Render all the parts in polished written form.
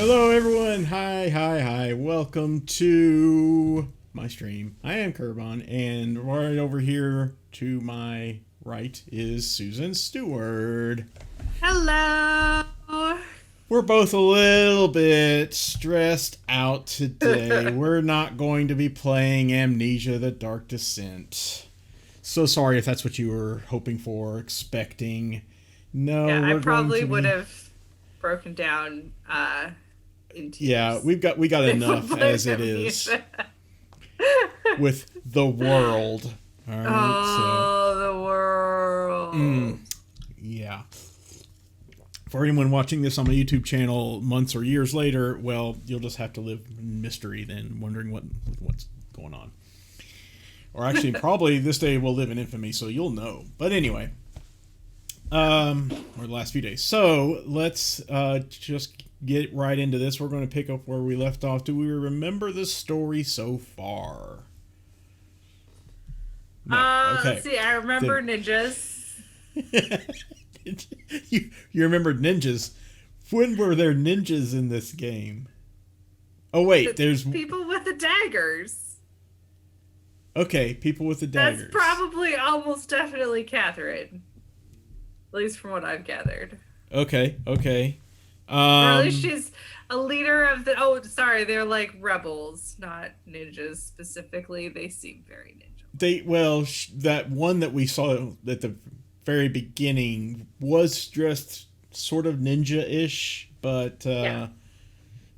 Hello everyone, hi, welcome to my stream. I am Kerbon, and right over here to my right is Susan Stewart. Hello. We're both a little bit stressed out today. We're not going to be playing Amnesia the Dark Descent. So sorry if that's what you were hoping for, expecting. No, Yeah, I we're going probably to would be... have broken down in Yeah, tears we got if we enough played as it is Amnesia. with the world. All right, so Oh, the mm, world. yeah. For anyone watching this on my YouTube channel months or years later, well, you'll just have to live in mystery then, wondering what's going on. Or actually, probably this day we'll live in infamy, so you'll know. But anyway, or the last few days. So let's just get right into this. We're going to pick up where we left off. Do we remember the story so far? No. Let's Okay. see. I remember Then ninjas. you remembered ninjas. When were there ninjas in this game? Oh wait, The there's... people with the daggers. Okay, people with the That's daggers. probably almost definitely Catherine. At least from what I've gathered. Okay. Or at least Um she's a leader of the. Oh, sorry, they're like rebels, not ninjas specifically. They seem very ninja. that one that we saw at the very beginning was dressed sort of ninja-ish, but Yeah,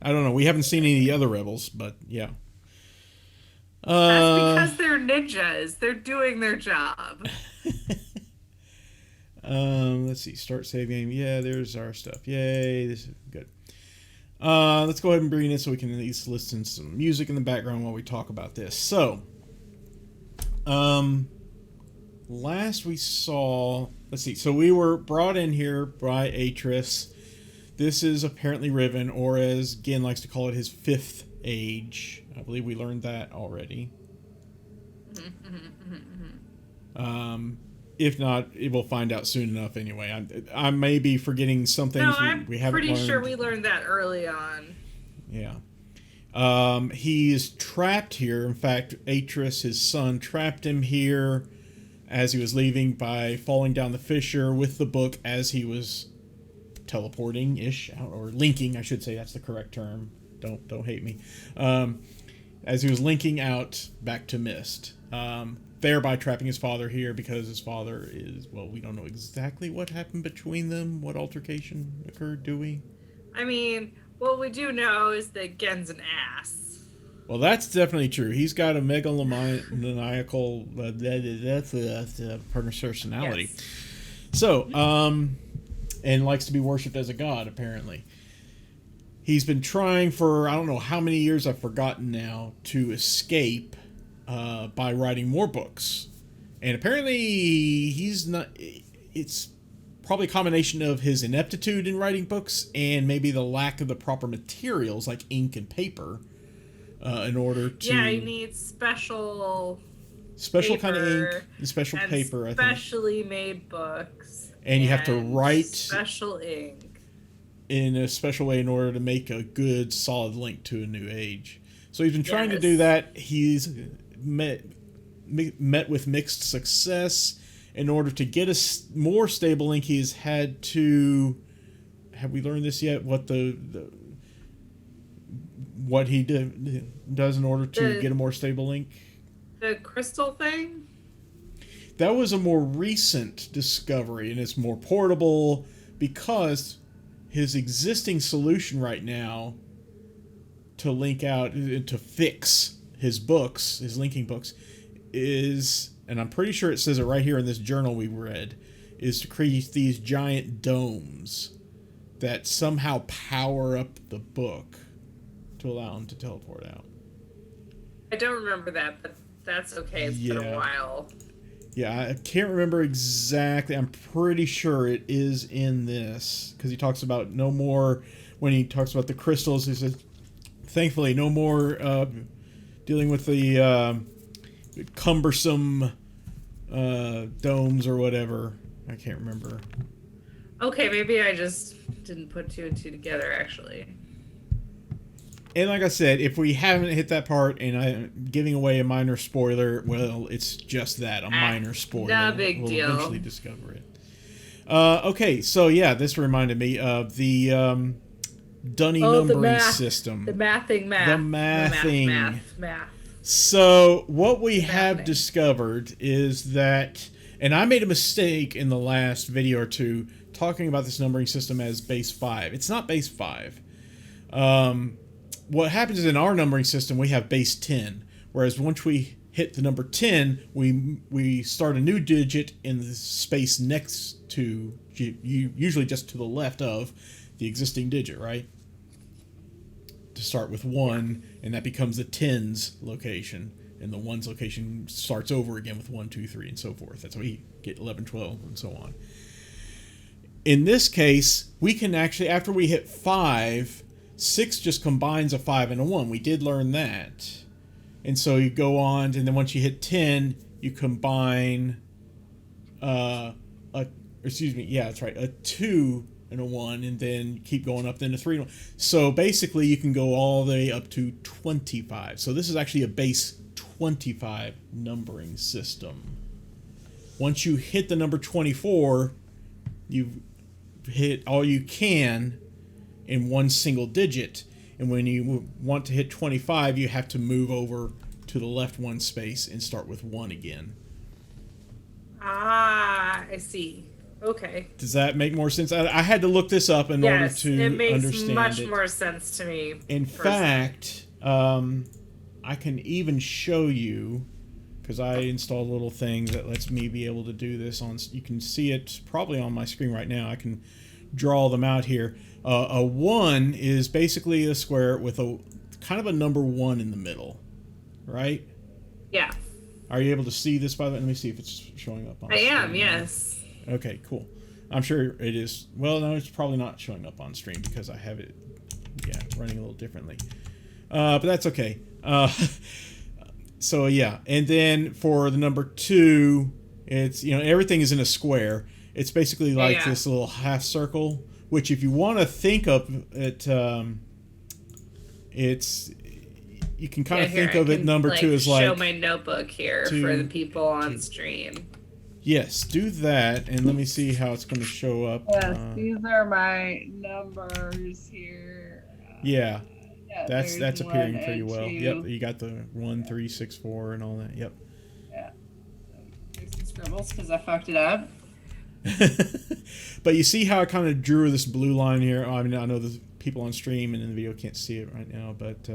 I don't know. We haven't seen any of the other rebels, but yeah. that's Uh because they're ninjas. They're doing their job. let's see. Start save game. Yeah, there's our stuff. Yay, this is good. Let's go ahead and bring it in so we can at least listen to some music in the background while we talk about this. So, last we saw, let's see. So we were brought in here by Atris. This is apparently Riven, or as Gehn likes to call it, his fifth age. I believe we learned that already. If not, we'll find out soon enough anyway. I may be forgetting some No, things I'm we haven't pretty sure learned. we learned that early on. Yeah. He's trapped here. In fact, Atris, his son, trapped him here as he was leaving by falling down the fissure with the book as he was teleporting-ish, or linking, I should say. That's the correct term. Don't hate me. As he was linking out back to Mist. Thereby trapping his father here because his father is, well, we don't know exactly what happened between them. What altercation occurred, do we? I mean, what we do know is that Gen's an ass. Well, that's definitely true. He's got a megalomaniacal that's a personality. Yes. So, and likes to be worshipped as a god, apparently. He's been trying for, I don't know how many years, I've forgotten now, to escape by writing more books. And apparently he's not... It's probably a combination of his ineptitude in writing books and maybe the lack of the proper materials like ink and paper in order to... Yeah, he needs special kind of ink paper and special and paper, I think. specially made books. And you have to write special ink in a special way in order to make a good, solid link to a new age. So he's been trying to Yes. do that. He's met with mixed success. In order to get a more stable link, he's had to... Have we learned this yet? What what he does in order to get a more stable link? The crystal thing? That was a more recent discovery, and it's more portable because his existing solution right now to link out, to fix his books, his linking books, is, and I'm pretty sure it says it right here in this journal we read, is to create these giant domes that somehow power up the book to allow him to teleport out. I don't remember that, but that's okay. It's been a while. Yeah, I can't remember exactly. I'm pretty sure it is in this because he talks about no more. When he talks about the crystals, he says, "Thankfully, no more dealing with the cumbersome domes or whatever." I can't remember. Okay, maybe I just didn't put two and two together, actually. And like I said, if we haven't hit that part and I'm giving away a minor spoiler, well, it's just that, a minor spoiler. No big we'll deal. eventually discover it. Okay, so yeah, this reminded me of the Dunny numbering system. The mathing. So what we have discovered is that, and I made a mistake in the last video or two talking about this numbering system as base 5. It's not base 5. What happens is in our numbering system, we have base 10. Whereas once we hit the number 10, we start a new digit in the space next to, usually just to the left of, the existing digit, right? To start with 1, and that becomes the 10's location. And the 1's location starts over again with 1, 2, 3, and so forth. That's how we get 11, 12, and so on. In this case, we can actually, after we hit 5, 6 just combines a 5 and a 1. We did learn that. And so you go on, and then once you hit 10, you combine a 2 and a 1, and then keep going up, then a 3 and a 1. So basically, you can go all the way up to 25. So this is actually a base 25 numbering system. Once you hit the number 24, you've hit all you can in one single digit, and when you want to hit 25, you have to move over to the left one space and start with 1 again. Ah, I see. Okay. Does that make more sense? I had to look this up in order to understand it. It makes much more sense to me. In fact, I can even show you, because I installed a little thing that lets me be able to do this on. You can see it probably on my screen right now. I can draw them out here. A 1 is basically a square with a kind of a number 1 in the middle, right? Yeah. Are you able to see this, by the way? Let me see if it's showing up on I screen. am, yes. Okay, cool. I'm sure it is. Well, no, it's probably not showing up on stream because I have it, running a little differently. But that's okay. So, yeah. And then for the number 2, it's, everything is in a square. It's basically like this little half circle, which if you want to think of it, you can kind of think of it, number 2 is like... show my notebook here for the people on stream. Yes, do that, and let me see how it's going to show up. Yes, these are my numbers here. Yeah, that's appearing pretty well. 2. Yep, you got the 1, 3, 6, 4, and all that. Yep. Yeah. There's some scribbles because I fucked it up. But you see how I kind of drew this blue line here? I mean, I know the people on stream and in the video can't see it right now, but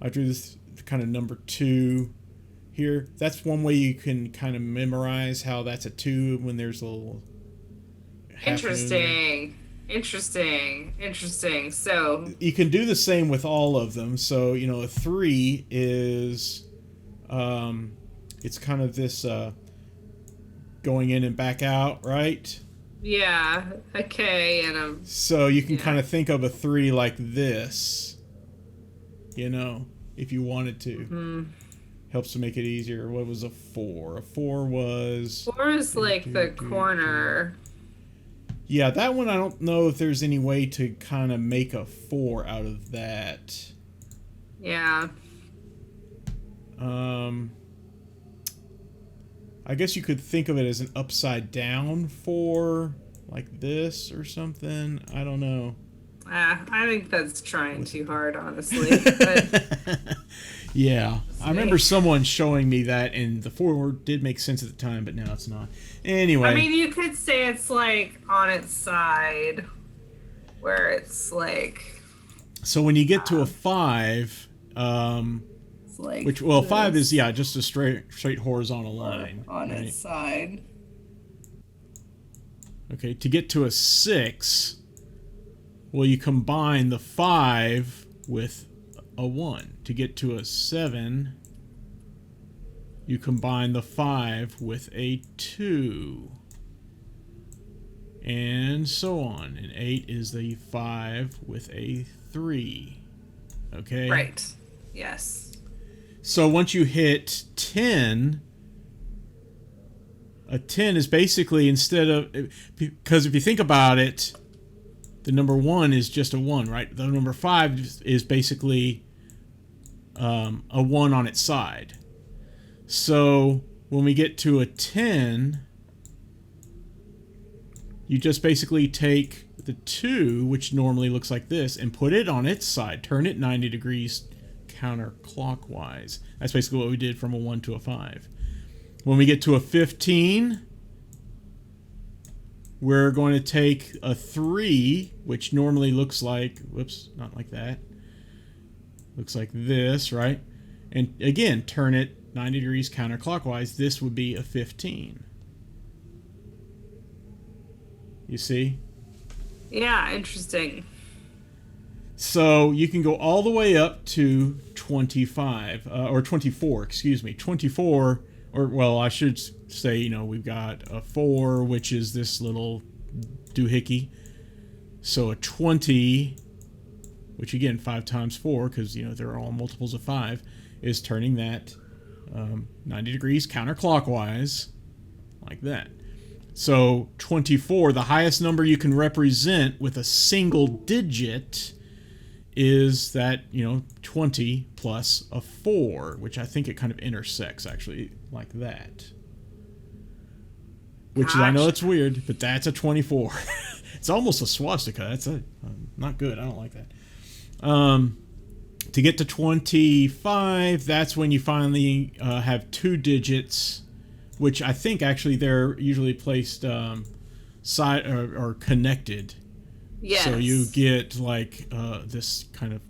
I drew this kind of number 2 here. That's one way you can kind of memorize how that's a 2 when there's a little Interesting. So you can do the same with all of them. So, a 3 is it's kind of this going in and back out, right? Yeah, a K and a... So you can kind of think of a 3 like this, if you wanted to. Mm-hmm. Helps to make it easier. What was a 4? A 4 was... 4 is like the corner. Yeah, that one I don't know if there's any way to kind of make a 4 out of that. Yeah. I guess you could think of it as an upside down 4, like this or something. I don't know. I think that's trying too hard, honestly. But... Yeah, I remember someone showing me that, and the 4 did make sense at the time, but now it's not. Anyway. I mean, you could say it's like on its side, where it's like... So when you get to a 5, it's like 5 is, just a straight horizontal line. On right? its side. Okay, to get to a 6, well, you combine the 5 with a 1. To get to a 7, you combine the 5 with a 2. And so on. And 8 is the 5 with a 3. Okay? Right. Yes. So once you hit 10, a 10 is basically, instead of... Because if you think about it, the number 1 is just a 1, right? The number 5 is basically a 1 on its side. So when we get to a 10, you just basically take the 2, which normally looks like this, and put it on its side. Turn it 90 degrees counterclockwise. That's basically what we did from a 1 to a 5. When we get to a 15, we're going to take a 3, which normally looks like, whoops, not like that. Looks like this, right? And again, turn it 90 degrees counterclockwise. This would be a 15. You see? Yeah, interesting. So you can go all the way up to 25, or 24, excuse me. 24, or, well, I should say, you know, we've got a 4, which is this little doohickey. So a 20, which again, 5 times 4, because, you know, they're all multiples of 5, is turning that 90 degrees counterclockwise, like that. So 24, the highest number you can represent with a single digit is that, you know, 20 plus a 4, which I think it kind of intersects, actually, like that. Which Gotcha. I know it's weird, but that's a 24. It's almost a swastika. That's not good. I don't like that. To get to 25, that's when you finally have 2 digits, which I think actually they're usually placed side or connected. Yes. So you get like this kind of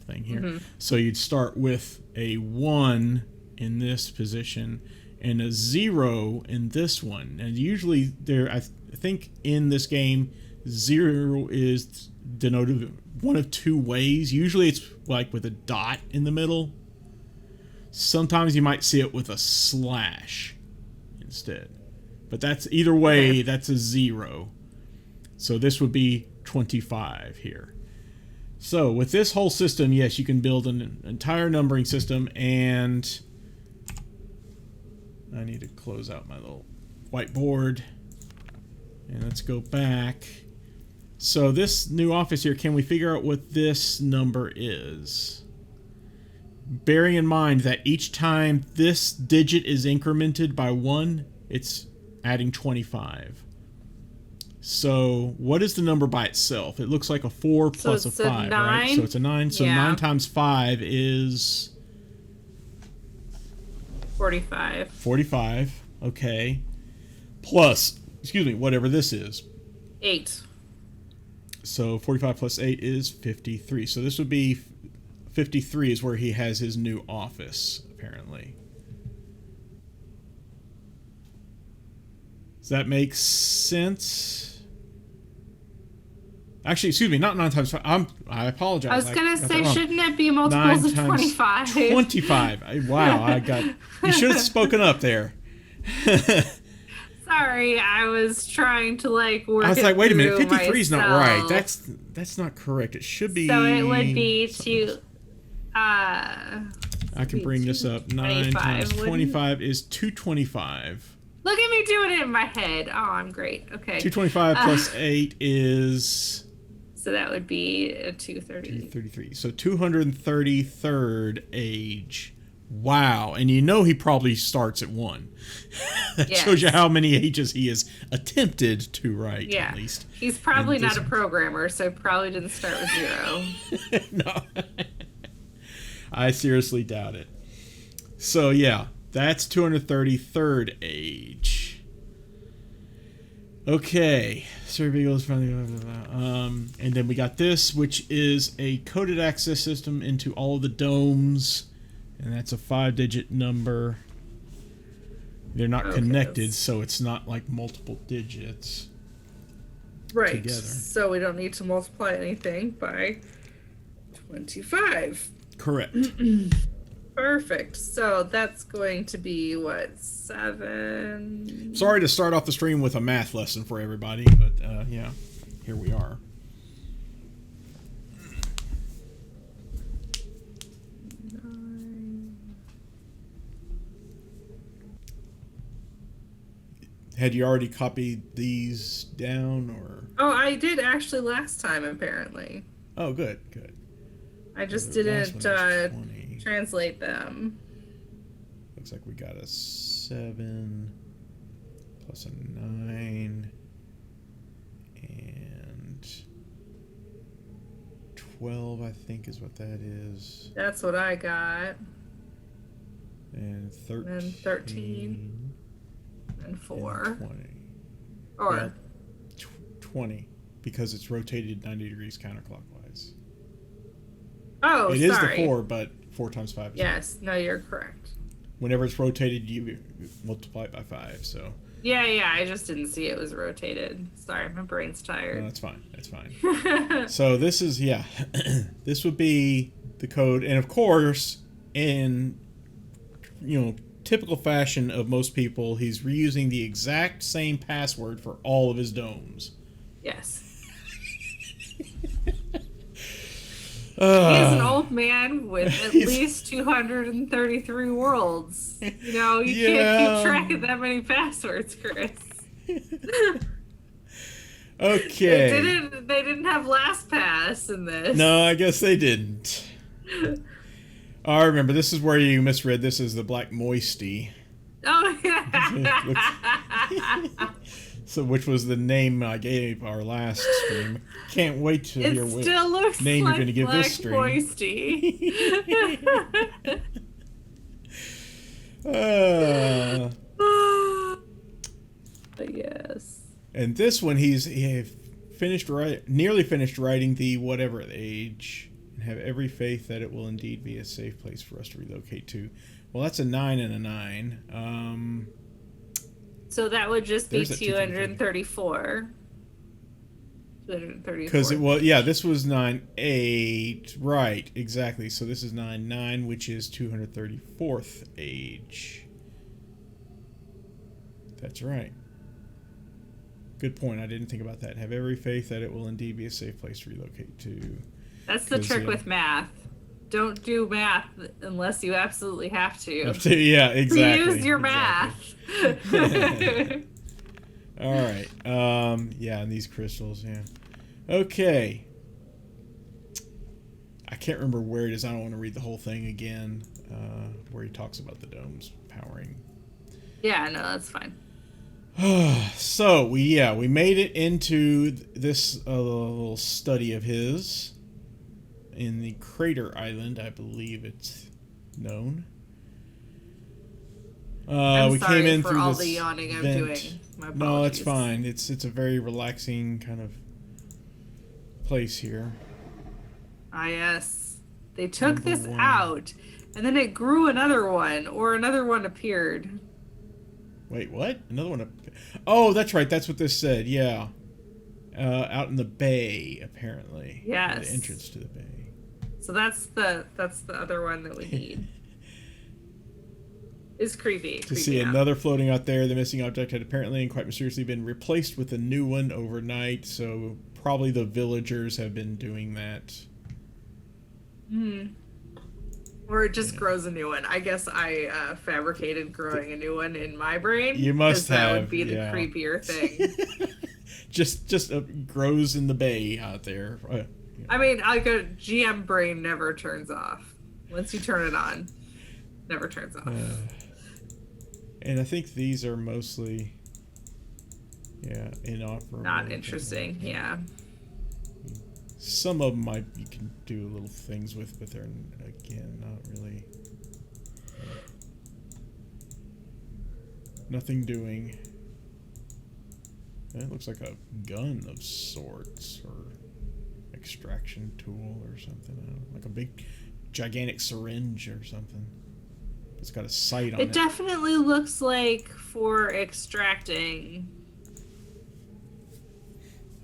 thing here. Mm-hmm. So you'd start with a 1 in this position and a 0 in this one. And usually I think in this game, 0 is denoted one of 2 ways. Usually it's like with a dot in the middle. Sometimes you might see it with a slash instead. But that's either way, okay. That's a 0. So this would be 25 here. So with this whole system, yes, you can build an entire numbering system, and I need to close out my little whiteboard. And let's go back. So this new office here, can we figure out what this number is? Bearing in mind that each time this digit is incremented by 1, it's adding 25. So what is the number by itself? It looks like a 4 plus a 5, 9? right? So it's a 9. So yeah. 9 times 5 is 45. 45. Okay. Plus, excuse me, whatever this is. 8. So 45 plus 8 is 53. So this would be 53 is where he has his new office, apparently. Does that make sense? Actually, excuse me, not 9 times 5. I apologize. I was going to say, shouldn't it be multiples of 25? 25. Wow, you should have spoken up there. Sorry, I was trying to like work. I was like, wait a minute, 53 is not right. myself. That's not correct. It should be. So it would be to. I can bring this up. 9 times 25 is 225. Look at me doing it in my head. Oh, I'm great. Okay. 225 plus 8 is. So that would be a 230. 233. So 233rd age. Wow. And you know he probably starts at 1. That shows you how many ages he has attempted to write, at least. He's probably not a programmer, so probably didn't start with 0. No. I seriously doubt it. So, yeah, that's 233rd age. Okay. Survey goes finally. And then we got this, which is a coded access system into all of the domes. And that's a 5-digit number. They're not connected, so it's not like multiple digits. Right. Together. So we don't need to multiply anything by 25. Correct. Perfect. So that's going to be, what, 7? Sorry to start off the stream with a math lesson for everybody, but yeah, here we are. Had you already copied these down, or? Oh, I did actually last time, apparently. Oh, good, good. I just The last didn't one was 20. translate them. Looks like we got a 7 plus a 9 and 12, I think is what that is. That's what I got. And 13. And 13. And 4. And 20. Or Well, 20, because it's rotated 90 degrees counterclockwise. oh, It is sorry. the 4, but 4 times 5 is Yes, no, you're correct. whenever it's rotated, you multiply it by 5. So Yeah, I just didn't see it was rotated. Sorry, my brain's no, tired. that's fine. That's fine. So this is this would be the code, and of course, in typical fashion of most people, he's reusing the exact same password for all of his domes. Yes. He is an old man with at least 233 worlds. You can't keep track of that many passwords, Chris. Okay. They didn't have LastPass in this. No, I guess they didn't. I remember, this is where you misread. This is the Black Moisty. Oh, yeah. So, which was the name I gave our last stream. Can't wait to hear what still looks name like you're going to give Black this stream. Moisty. Yes. And this one, he nearly finished writing the whatever age, and have every faith that it will indeed be a safe place for us to relocate to. Well, that's a 9 and a 9. So that would just be There's a 234. 234. Because this was 9-8, right? Exactly. So this is 9-9, which is 234th age. That's right. Good point. I didn't think about that. Have every faith that it will indeed be a safe place to relocate to. That's the trick with math. Don't do math unless you absolutely have to. Yeah, exactly. Use your math. All right. And these crystals, yeah. Okay. I can't remember where it is. I don't want to read the whole thing again, where he talks about the domes powering. Yeah, no, that's fine. So, we made it into this little study of his in the Crater Island, I believe it's known. I'm we sorry came in for through all this the yawning I'm vent. doing. My apologies. No, it's fine. It's a very relaxing kind of place here. Ah, yes. They took Number this 1. out, and then it grew another one, or another one appeared. Wait, what? Another one? Oh, that's right. That's what this said. Yeah. Out in the bay, apparently. Yes. The entrance to the bay. So that's the other one that we need. It's creepy. To see another floating out there, the missing object had apparently and quite mysteriously been replaced with a new one overnight, so probably the villagers have been doing that. Or it just grows a new one. I guess I fabricated growing a new one in my brain. You must have. That would be the creepier thing. just grows in the bay out there. I mean, like a GM brain never turns off. Once you turn it on, never turns off. And I think these are mostly, inoperable. Not interesting, yeah. Some of them you can do little things with, but they're, again, not really. Nothing doing. It looks like a gun of sorts, or extraction tool or something. I don't know, like a big, gigantic syringe or something. It's got a sight on it. It definitely looks like for extracting.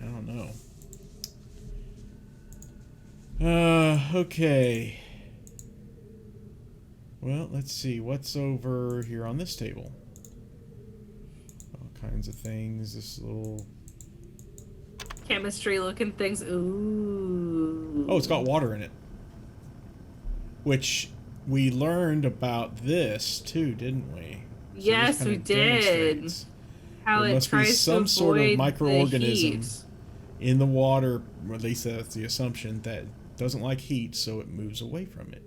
I don't know. Okay. Well, let's see. What's over here on this table? All kinds of things. This little... Chemistry looking things. Ooh. Oh, it's got water in it. Which we learned about this, too, didn't we? So Yes, we did. how there it must be tries to some sort of avoid the microorganism heat. in the water, or at least that's the assumption, that doesn't like heat, so it moves away from it.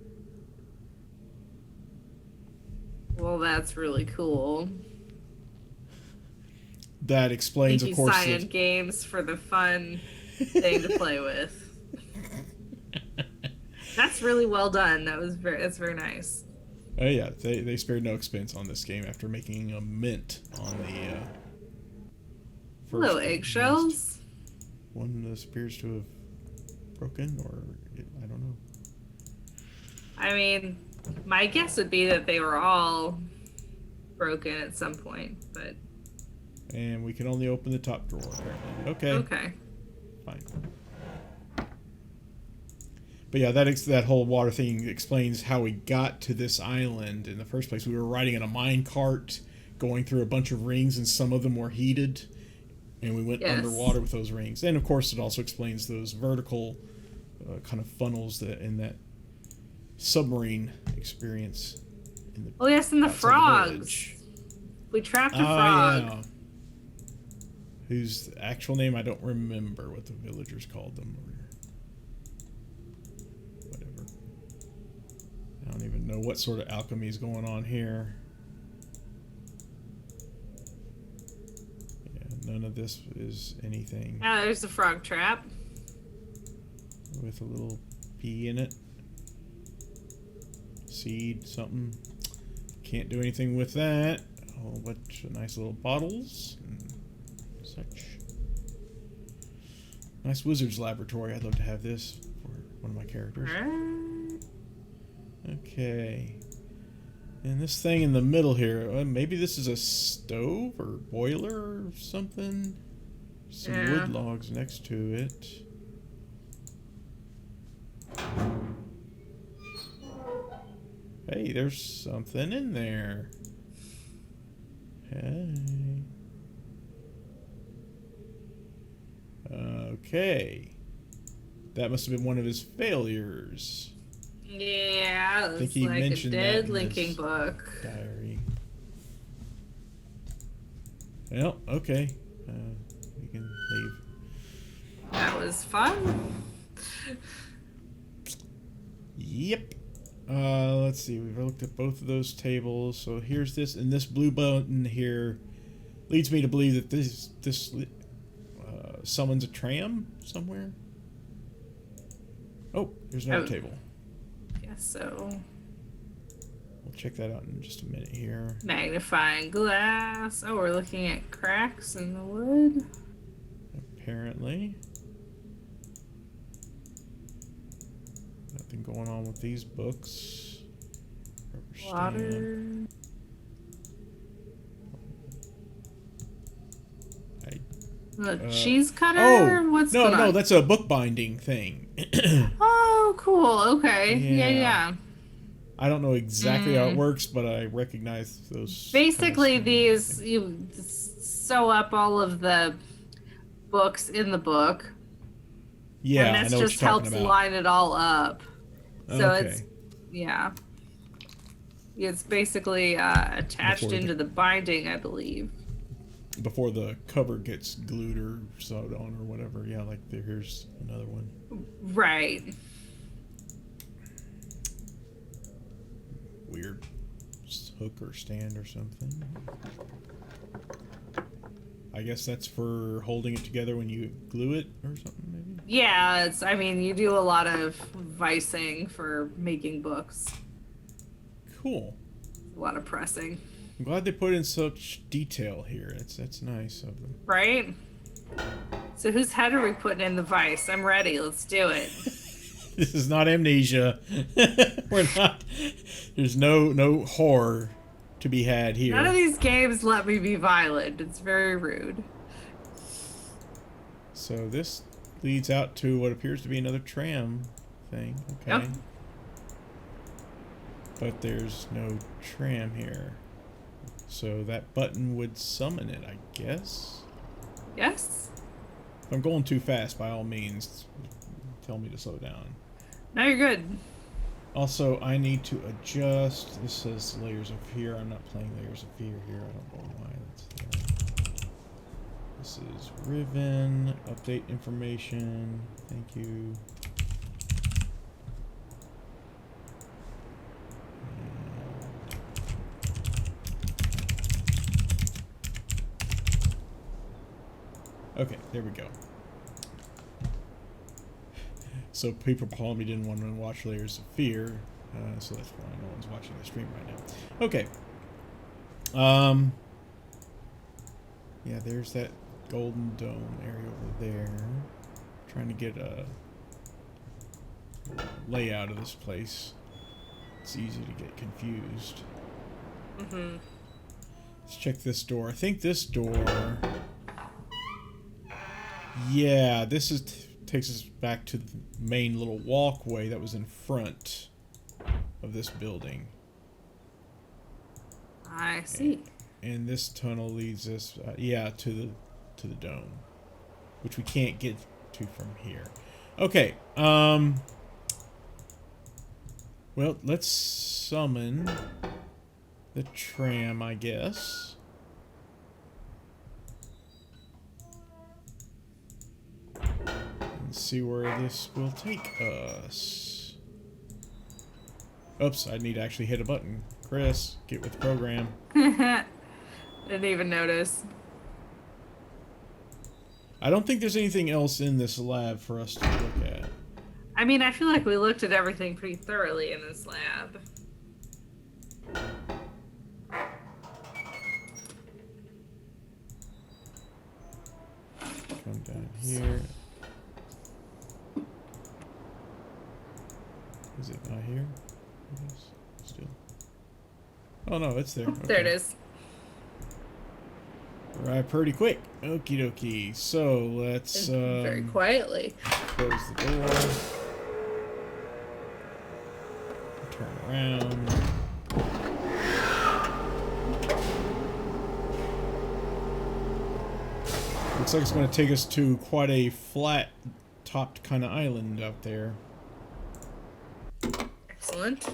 Well, that's really cool. That explains, Thank of you, course, Cyan Games, for the fun thing to play with. That's really well done. That's very nice. Oh yeah, they spared no expense on this game after making a mint on the first Hello, eggshells. one appears to have broken, or I don't know. I mean, my guess would be that they were all broken at some point, but... And we can only open the top drawer, apparently. Okay. Okay. Fine. But yeah, that whole water thing explains how we got to this island in the first place. We were riding in a mine cart, going through a bunch of rings, and some of them were heated, and we went underwater with those rings. And of course, it also explains those vertical kind of funnels that in that submarine experience. Oh yes, and the frogs. We trapped a frog. Yeah. Whose actual name I don't remember what the villagers called them. Whatever. I don't even know what sort of alchemy is going on here. Yeah, none of this is anything. Ah, there's the frog trap. With a little pea in it. Seed, something. Can't do anything with that. A whole bunch of nice little bottles and such. Nice wizard's laboratory. I'd love to have this for one of my characters. Okay. And this thing in the middle here, maybe this is a stove or boiler or something. Some wood logs next to it. Hey, there's something in there. Hey. Okay. That must have been one of his failures. Yeah, I think it's he like mentioned a dead that in linking his book. Diary. Well, okay. We can leave. That was fun. Yep. Let's see. We've looked at both of those tables. So here's this, and this blue button here leads me to believe that this summons a tram somewhere. Oh, here's another table. Guess so. We'll check that out in just a minute here. Magnifying glass. Oh, we're looking at cracks in the wood. Apparently. Nothing going on with these books. Water. Cheese cutter? Oh, What's no, that's a bookbinding thing. Oh, cool. Okay. Yeah. I don't know exactly how it works, but I recognize those. Basically, kind of these, you sew up all of the books in the book. Yeah, and I this know just what you're talking helps about. line it all up. So Okay. it's, yeah. It's basically attached Before into the binding, I believe. Before the cover gets glued or sewed on or whatever. Yeah, like here's another one. Right. Weird hook or stand or something. I guess that's for holding it together when you glue it or something, maybe? Yeah, I mean, you do a lot of vicing for making books. Cool. A lot of pressing. I'm glad they put in such detail here. That's nice of them. Right? So whose head are we putting in the vice? I'm ready. Let's do it. This is not Amnesia. We're not. There's no horror to be had here. None of these games let me be violent. It's very rude. So this leads out to what appears to be another tram thing. Okay. Yep. But there's no tram here. So that button would summon it, I guess. Yes? If I'm going too fast, by all means, tell me to slow down. No, you're good. Also, I need to adjust. This says Layers of Fear. I'm not playing Layers of Fear here. I don't know why that's there. This is Riven. Update information. Thank you. Okay, there we go. So people probably didn't want to watch Layers of Fear, so that's why no one's watching the stream right now. Okay. Yeah, there's that golden dome area over there. Trying to get a layout of this place. It's easy to get confused. Mm-hmm. Let's check this door. I think this door... Yeah, this is takes us back to the main little walkway that was in front of this building. I see. And this tunnel leads us, yeah, to the dome, which we can't get to from here. Okay. Well, let's summon the tram, I guess. And see where this will take us. Oops, I need to actually hit a button. Chris, get with the program. Didn't even notice. I don't think there's anything else in this lab for us to look at. I mean, I feel like we looked at everything pretty thoroughly in this lab. Come down here. Is it not here? It is. Still. Oh no, it's there. Okay. There it is. Right, pretty quick. Okie dokie. So let's Very quietly. close the door. Turn around. Looks like it's going to take us to quite a flat-topped kind of island out there. Excellent.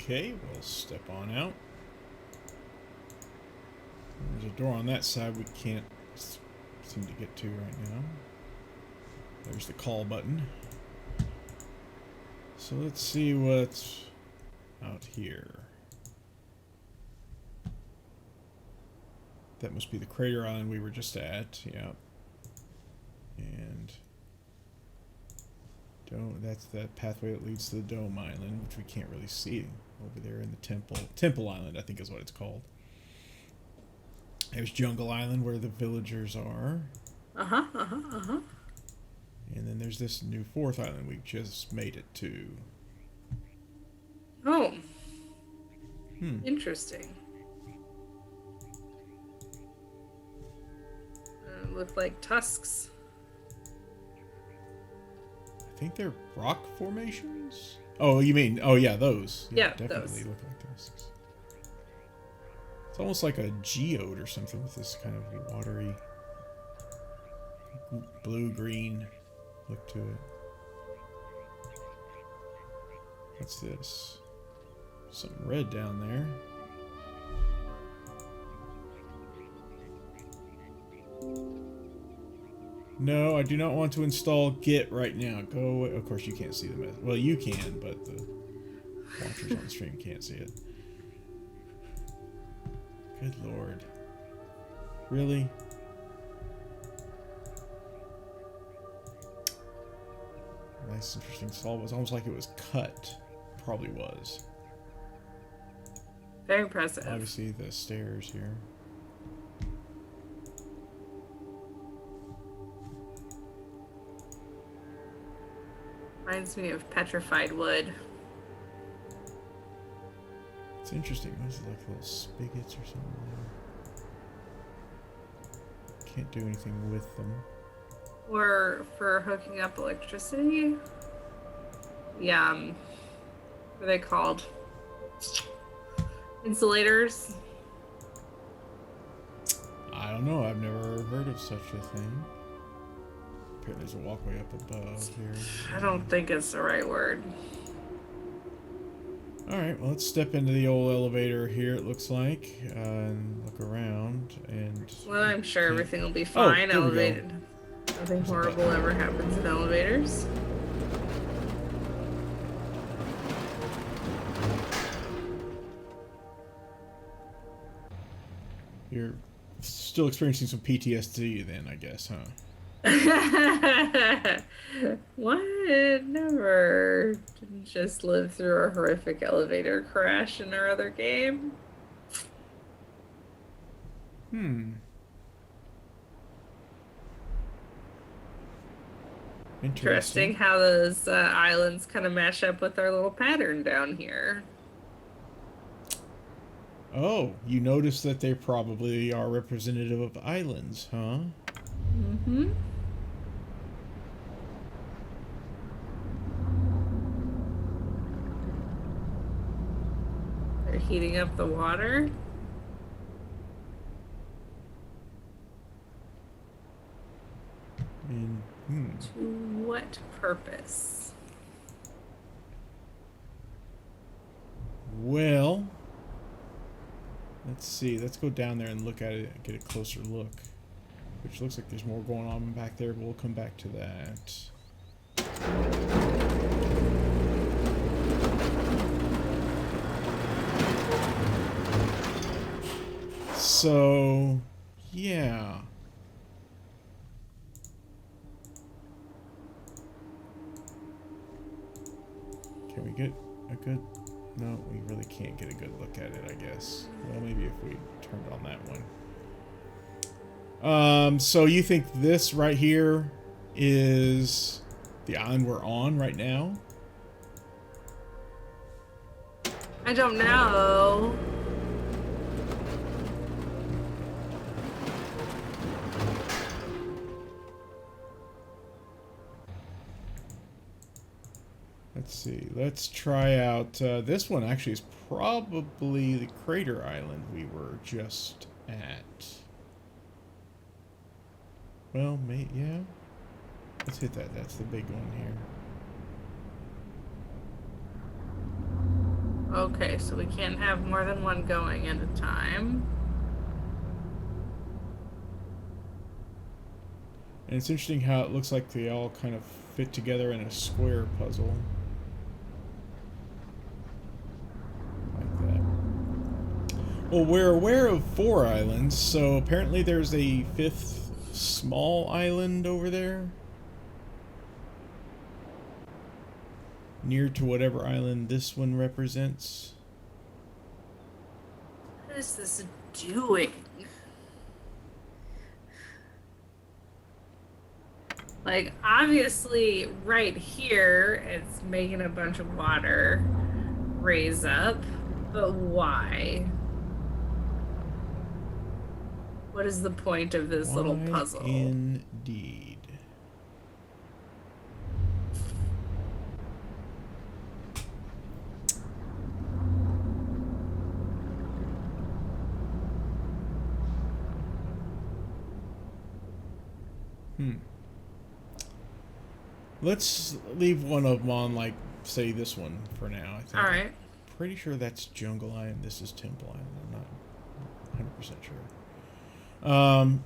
Okay, we'll step on out. There's a door on that side we can't seem to get to right now. There's the call button. So let's see what's out here. That must be the crater island we were just at, yeah. And that's that pathway that leads to the Dome Island, which we can't really see over there in the Temple Island, I think is what it's called. There's Jungle Island where the villagers are. Uh-huh, uh-huh, uh-huh. And then there's this new fourth island we just made it to. Oh. Interesting. Look like tusks. I think they're rock formations? Oh, you mean, oh yeah, those. Yeah, definitely those. look like tusks. It's almost like a geode or something with this kind of watery blue-green look to it. What's this? Something red down there. No, I do not want to install Git right now. Go away. Of course, you can't see the message. Well, you can, but the watchers on the stream can't see it. Good lord. Really? Nice, interesting solve. It was almost like it was cut. Probably was. Very impressive. Obviously, the stairs here. Reminds me of petrified wood. It's interesting. What is it, like little spigots or something can't do anything with them. Or for hooking up electricity. Yeah, what are they called? Insulators? I don't know. I've never heard of such a thing. Apparently there's a walkway up above here. I don't think it's the right word. Alright, well, let's step into the old elevator here, it looks like, and look around, and... Well, I'm sure everything will be fine. Elevated. Nothing horrible ever happens in elevators. You're still experiencing some PTSD then, I guess, huh? What? Never. Didn't just live through a horrific elevator crash in our other game. Interesting how those islands kind of match up with our little pattern down here. Oh, you notice that they probably are representative of islands, huh? Mm-hmm. They're heating up the water. To what purpose? Well, let's see. Let's go down there and look at it and get a closer look. Which looks like there's more going on back there, but we'll come back to that. So, yeah. Can we get a good... No, we really can't get a good look at it, I guess. Well, maybe if we turned on that one. So you think this right here is the island we're on right now? I don't know. Let's see. Let's try out this one. Actually, is probably the crater island we were just at. Well, yeah. Let's hit that. That's the big one here. Okay, so we can't have more than one going at a time. And it's interesting how it looks like they all kind of fit together in a square puzzle. Like that. Well, we're aware of 4 islands, so apparently there's a 5th small island over there. Near to whatever island this one represents. What is this doing? Like, obviously, right here, it's making a bunch of water raise up, but why? What is the point of this little puzzle? Indeed. Let's leave one of them on, like, say this one for now. I think. All right. I'm pretty sure that's Jungle Island. This is Temple Island. I'm not 100% sure. Can't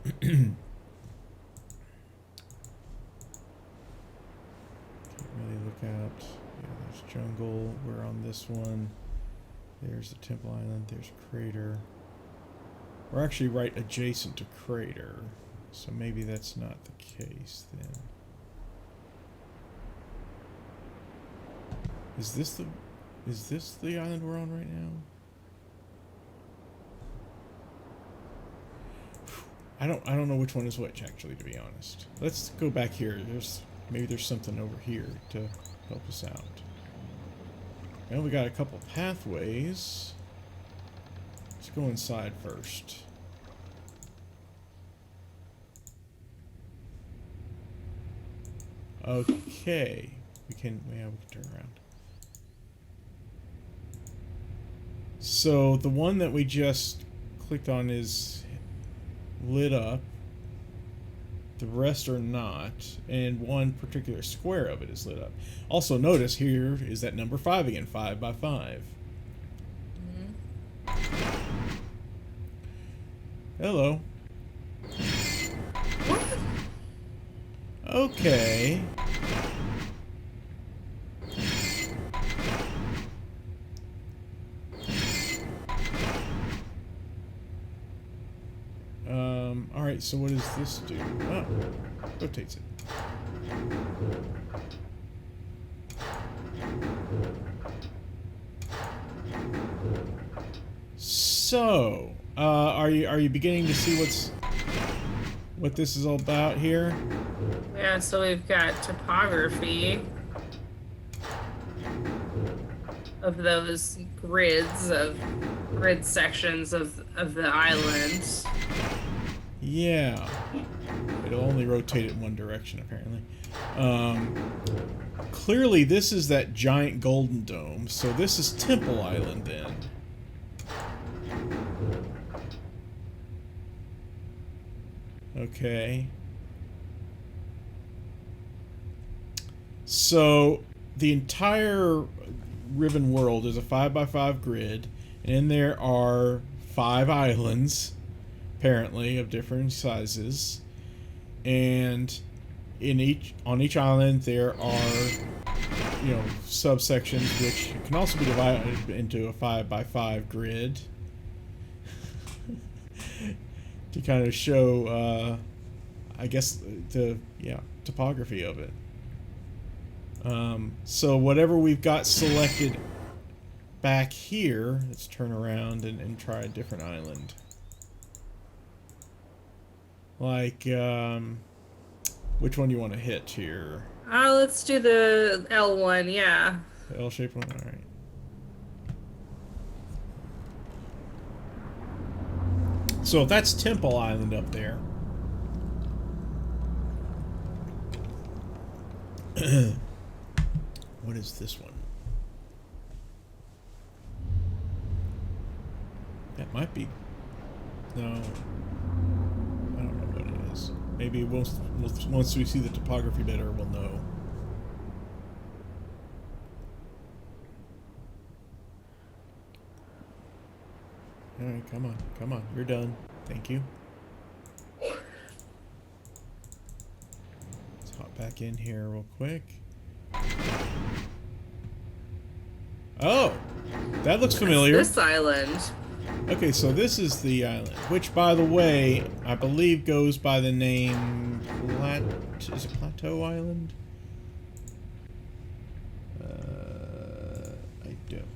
really look out. Yeah, there's Jungle. We're on this one. There's the Temple Island. There's Crater. We're actually right adjacent to Crater, so maybe that's not the case then. Is this the island we're on right now? I don't know which one is which, actually, to be honest. Let's go back here. Maybe there's something over here to help us out. Well, we got a couple pathways. Let's go inside first. Okay. We can turn around. So the one that we just clicked on is lit up. The rest are not, and one particular square of it is lit up. Also notice here is that number 5 again, 5 by 5. Hello. What? Okay. Alright, so what does this do? Oh, rotates it. So, are you beginning to see what this is all about here? Yeah, so we've got topography of those grid sections of the island. Yeah. It'll only rotate it in one direction, apparently. Clearly, this is that giant golden dome, so this is Temple Island, then. Okay. So, the entire Riven world is a 5 by 5 grid, and in there are 5 islands, apparently, of different sizes. And on each island there are, subsections which can also be divided into a 5 by 5 grid to kind of show, I guess, the topography of it. So whatever we've got selected back here, let's turn around and try a different island. Like, which one do you want to hit here? Let's do the L1, yeah. The L-shaped one? Alright. So that's Temple Island up there. What is this one? That might be... No. I don't know what it is. Maybe once we see the topography better, we'll know. Alright, come on. Come on. You're done. Thank you. Let's hop back in here real quick. Oh! That looks familiar. This island. Okay, so this is the island, which, by the way, I believe goes by the name is it Plateau Island? I don't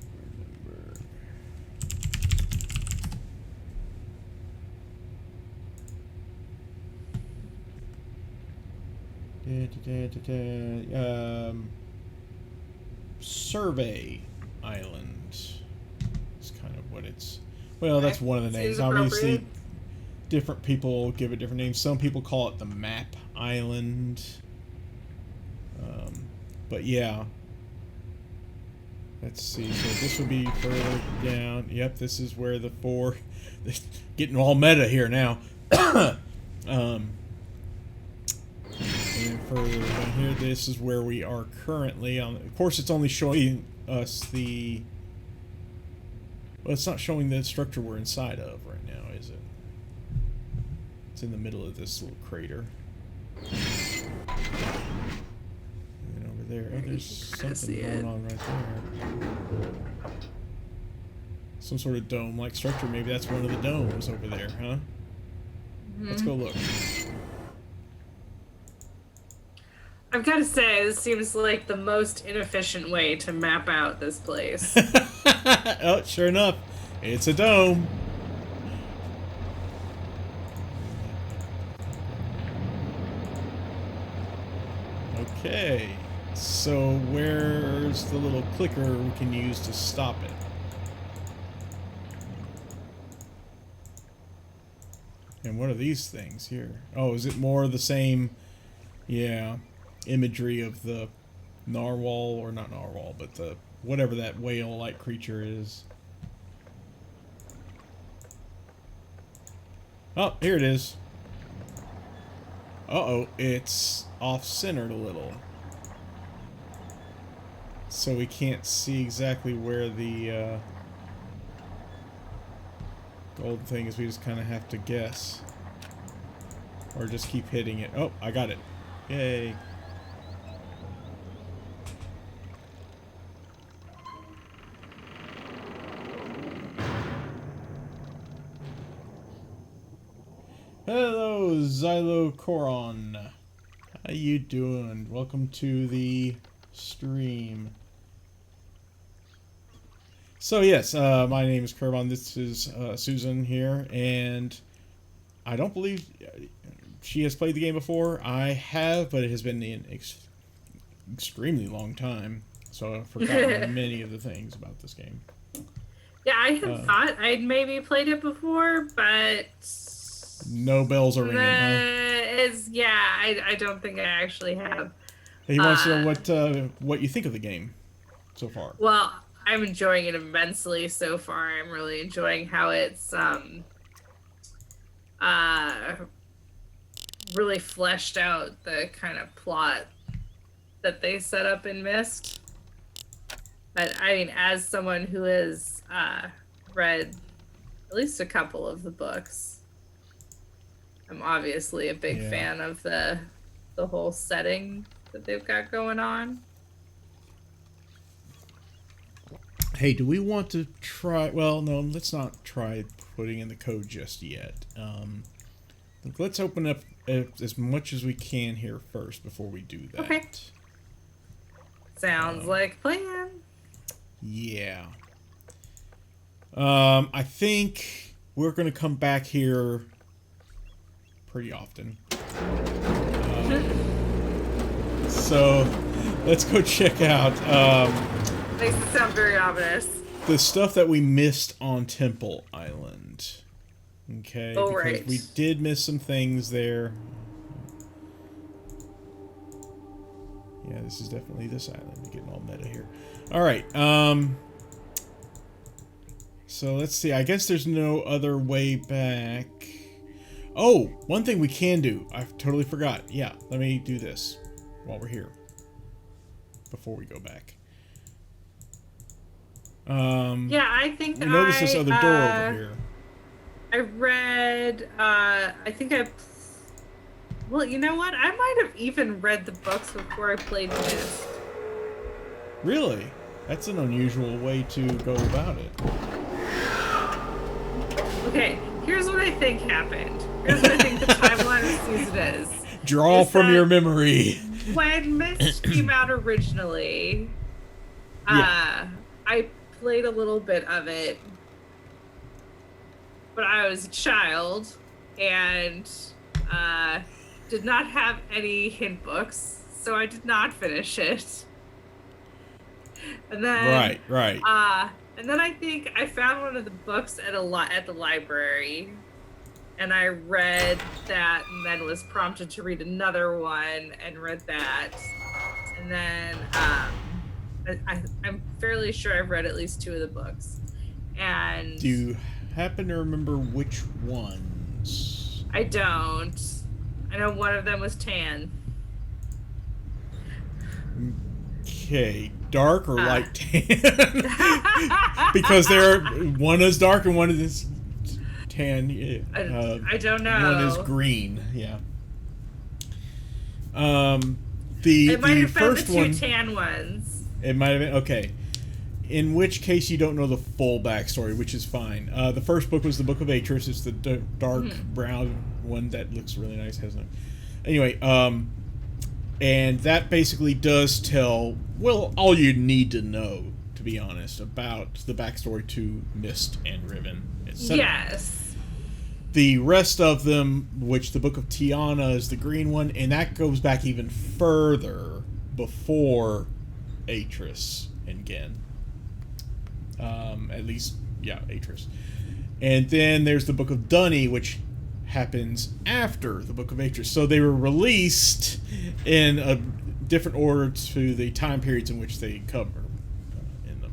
remember. Survey Island is kind of what it's... Well, that's one of the names. Obviously, different people give it different names. Some people call it the Map Island. But yeah. Let's see. So this would be further down. Yep, this is where the 4... Getting all meta here now. And further down here, this is where we are currently. Of course, it's only showing us the... Well, it's not showing the structure we're inside of right now, is it? It's in the middle of this little crater. And over there, oh, there's something going on right there. Some sort of dome-like structure. Maybe that's one of the domes over there, huh? Mm-hmm. Let's go look. I've got to say, this seems like the most inefficient way to map out this place. Oh, sure enough, it's a dome. Okay, so where's the little clicker we can use to stop it? And what are these things here? Oh, is it more of the same? Yeah. imagery of the narwhal, or not narwhal, but the whatever that whale-like creature is. Oh, here it is. Uh-oh, it's off-centered a little. So we can't see exactly where the gold thing is. We just kind of have to guess. Or just keep hitting it. Oh, I got it. Yay. Hello, Xylocoron. How you doing? Welcome to the stream. So yes, my name is Kerbon. This is Susan here, and I don't believe she has played the game before. I have, but it has been an extremely long time, so I've forgotten many of the things about this game. Yeah, I had thought I'd maybe played it before, but no bells are ringing. I don't think I actually have. He wants to know what you think of the game so far. Well, I'm enjoying it immensely so far. I'm really enjoying how it's really fleshed out the kind of plot that they set up in Myst. But I mean, as someone who has read at least a couple of the books, I'm obviously a big fan of the whole setting that they've got going on. Hey, do we want to try... Well, no, let's not try putting in the code just yet. Let's open up as much as we can here first before we do that. Okay. Sounds like a plan. Yeah. I think we're going to come back here pretty often. So, let's go check out... Makes it sound very ominous. the stuff that we missed on Temple Island. Okay, oh, because right. we did miss some things there. Yeah, this is definitely this island. We're getting all meta here. Alright, so let's see. I guess there's no other way back. Oh, one thing we can do. I totally forgot. Yeah, let me do this while we're here. Before we go back. Yeah, I think we noticed this other door over here. I read, well, you know what? I might have even read the books before I played Myst. Really? That's an unusual way to go about it. Okay, here's what I think happened. Here's what I think the timeline of the season is. Draw from your memory. When Myst came out originally, I played a little bit of it, but I was a child and did not have any hint books, so I did not finish it. And then Right. And then I think I found one of the books at the library, and I read that, and then was prompted to read another one, and read that, and then I'm fairly sure I've read at least 2 of the books. And do you happen to remember which ones? I don't. I know one of them was tan. Okay, dark or light tan? Because one is dark and one is tan. I don't know. One is green. Yeah. It might have been first the 2 one, tan ones. It might have been okay. In which case, you don't know the full backstory, which is fine. The first book was the Book of Atris. It's the dark brown one that looks really nice. Anyway, and that basically does tell, well, all you need to know, to be honest, about the backstory to Myst and Riven, etc. Yes. The rest of them, which the Book of Tiana is the green one, and that goes back even further before Atris and Gehn. At least, yeah, Atris. And then there's the Book of Dunny, which happens after the Book of Atris. So they were released in different order to the time periods in which they cover in them.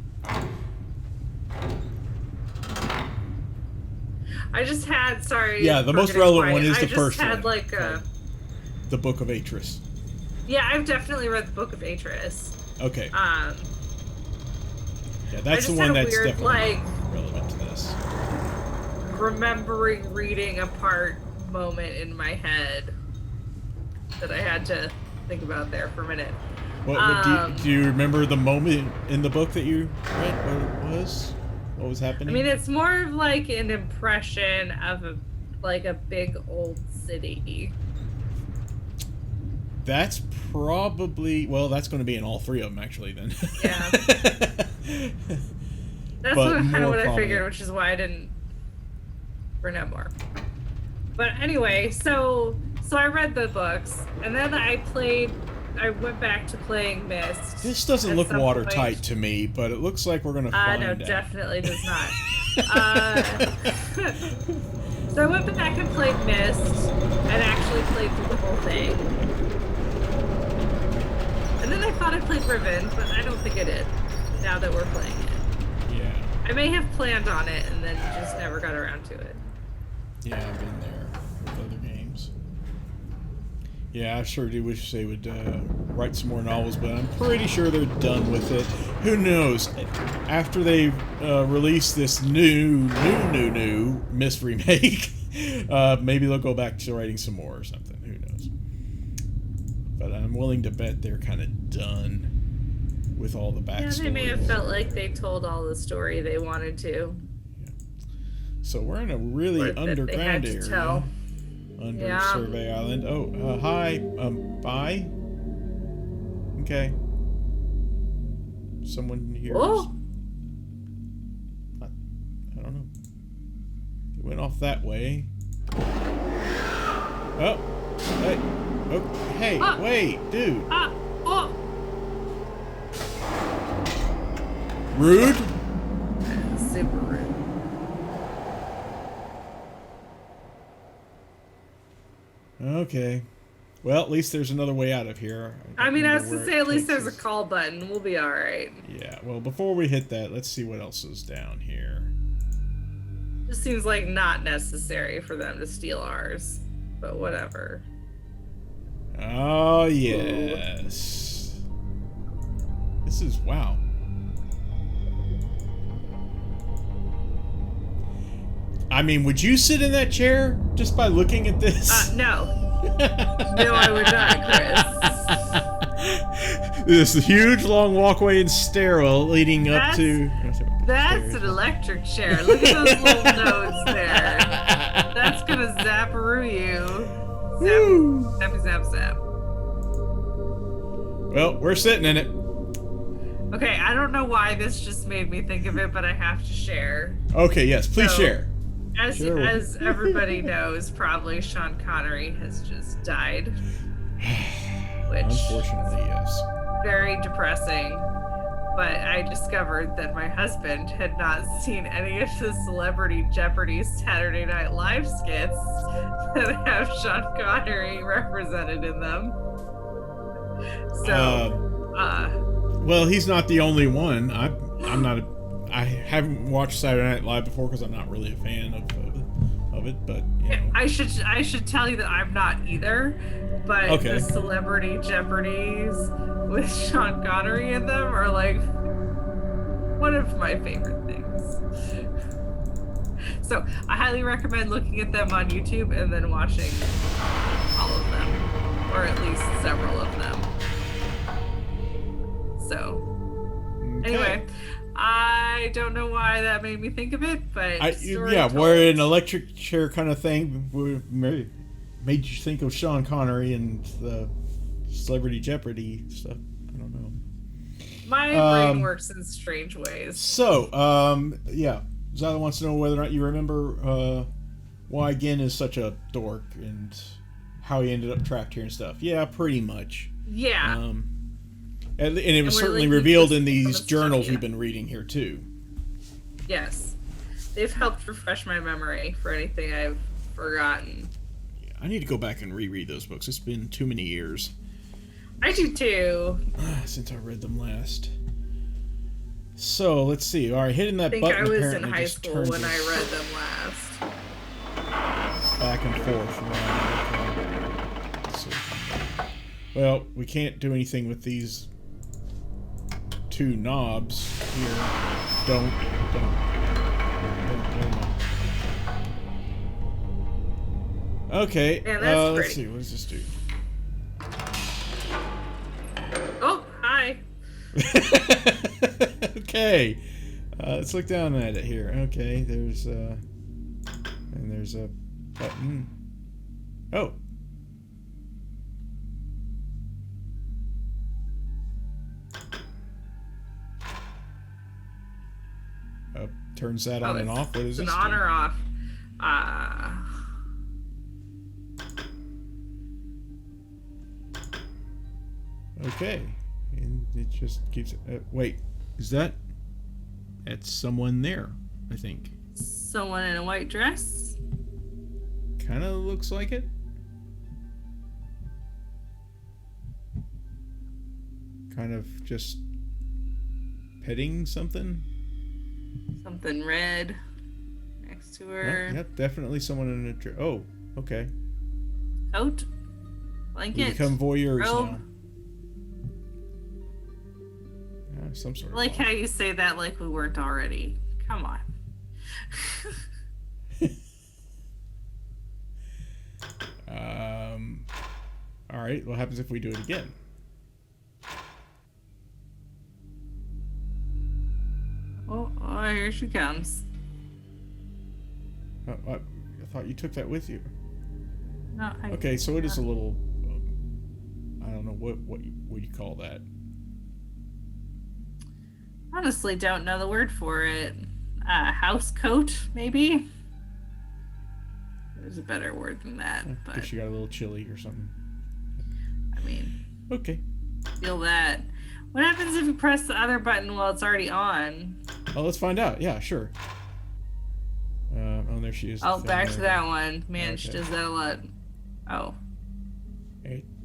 I just had, sorry. Yeah, the most relevant one is the first one. I just had like a... The Book of Atris. Yeah, I've definitely read the Book of Atris. Okay. Yeah, that's the one that's weird, definitely relevant to this. Remembering reading a part moment in my head that I had to think about there for a minute. Do you remember the moment in the book that you read? What it was? What was happening? I mean, it's more of like an impression of a big old city. That's probably, well, that's going to be in all three of them actually then. Yeah. That's kind of what I figured, which is why I didn't bring up more. But anyway, so I read the books, and then I went back to playing Myst. This doesn't look watertight to me, but it looks like we're going to find out. No, definitely does not. So I went back and played Myst, and actually played through the whole thing. And then I thought I played Riven, but I don't think I did, now that we're playing it. Yeah. I may have planned on it, and then just never got around to it. Yeah, I've been there with other games. Yeah, I sure do wish they would write some more novels, but I'm pretty sure they're done with it. Who knows? After they release this new Myst remake, maybe they'll go back to writing some more or something. Who knows? But I'm willing to bet they're kind of done with all the backstory. Yeah, they may have felt like they told all the story they wanted to. Yeah. So we're in a really underground area. Under Survey Island. Oh, hi. Bye. Okay. Someone here. Oh. I don't know. It went off that way. Oh. Hey. Oh. Hey. Wait, dude. Oh. Rude. Super rude. Okay. Well, at least there's another way out of here. I mean, I was to say, at least there's a call button. We'll be alright. Yeah, well, before we hit that, let's see what else is down here. Just seems like not necessary for them to steal ours. But whatever. Oh, yes. This is, wow. I mean, would you sit in that chair just by looking at this? No. No, I would not, Chris. This huge, long walkway and stairwell leading up to... That's an electric chair. Look at those little nodes there. That's gonna zap-a-roo you. Zap, zap, zap. Well, we're sitting in it. Okay, I don't know why this just made me think of it, but I have to share. Okay, yes, please share. As everybody knows, probably Sean Connery has just died. Which, unfortunately, yes. Very depressing. But I discovered that my husband had not seen any of the Celebrity Jeopardy Saturday Night Live skits that have Sean Connery represented in them. So, well, he's not the only one. I'm not I haven't watched Saturday Night Live before because I'm not really a fan of it, but you know. I should tell you that I'm not either. But the Celebrity Jeopardies with Sean Connery in them are like one of my favorite things. So I highly recommend looking at them on YouTube and then watching all of them, or at least several of them. So anyway. I don't know why that made me think of it, but we're an electric chair kind of thing. Made you think of Sean Connery and the Celebrity Jeopardy stuff. I don't know. My brain works in strange ways. So, Zyla wants to know whether or not you remember why Gehn is such a dork and how he ended up trapped here and stuff. Yeah, pretty much. Yeah. And it was certainly revealed in these journals we've been reading here, too. Yes. They've helped refresh my memory for anything I've forgotten. Yeah, I need to go back and reread those books. It's been too many years. I do too. Since I read them last. So let's see. All right, hitting that I think button I was in apparently high just school turns when us I read them last. back and forth. Right? Let's see. Well, we can't do anything with these two knobs here. Don't. Okay, Yeah, that's let's pretty. see. What does this do? Oh, hi. Okay, let's look down at it here. Okay, there's and there's a button. Oh. Turns that on and off. What is it's this? an on or off. Okay, and it just keeps. Wait, is that? That's someone there, I think. Someone in a white dress. Kind of looks like it. Kind of just petting something. Something red next to her. Yep, definitely someone in a dress. Oh, okay. Coat. Blanket. We become voyeurs robe. now. Some sort I of. like how you say that like we weren't already. Come on. All right. What happens if we do it again? Oh, here she comes. I thought you took that with you. No, Okay, so it is a little. I don't know what you call that. Honestly, don't know the word for it. House coat, maybe. There's a better word than that, but Guess you got a little chilly or something. I mean, Okay. feel that. What happens if you press the other button while it's already on? Oh, let's find out. Yeah, sure. Oh, there she is. Oh, back to that one. Man, she Okay. does that a lot. Oh.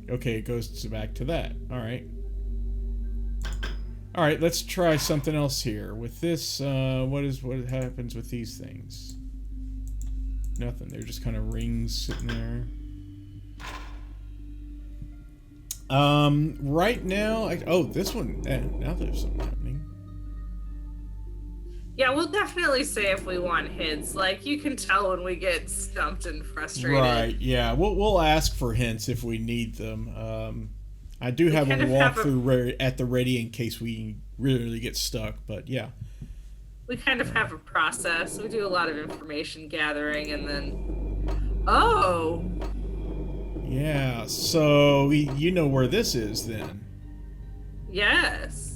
Okay, it goes back to that. All right. All right, let's try something else here. With this, what happens with these things? Nothing. They're just kind of rings sitting there. Right now, this one. Now there's something happening. Yeah, we'll definitely say if we want hints. Like, you can tell when we get stumped and frustrated. Right. Yeah. We'll ask for hints if we need them. I do have a kind of have walkthrough at the ready in case we really get stuck. But yeah. We kind of have a process. We do a lot of information gathering, and then, oh, Yeah. So you know where this is then. yes.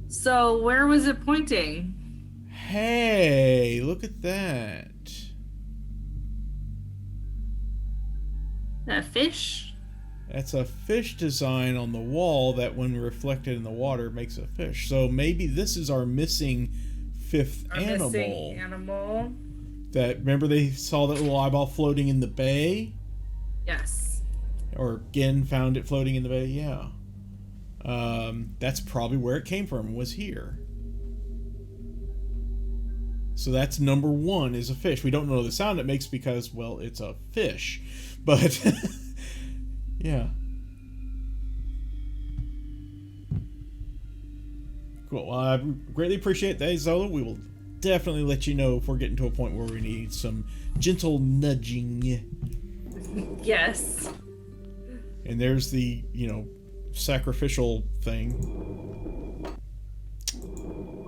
So where was it pointing? Hey, look at that. A fish? That's a fish design on the wall that when reflected in the water makes a fish. So maybe this is our missing fifth animal. Missing animal. That, remember they saw that little eyeball floating in the bay? Yes. Or Gehn found it floating in the bay? Yeah. That's probably where it came from, was here. So that's number one, is a fish. We don't know the sound it makes because, well, it's a fish. But, yeah. Cool. Well, I greatly appreciate that, Zola. We will definitely let you know if we're getting to a point where we need some gentle nudging. Yes. And there's the, sacrificial thing.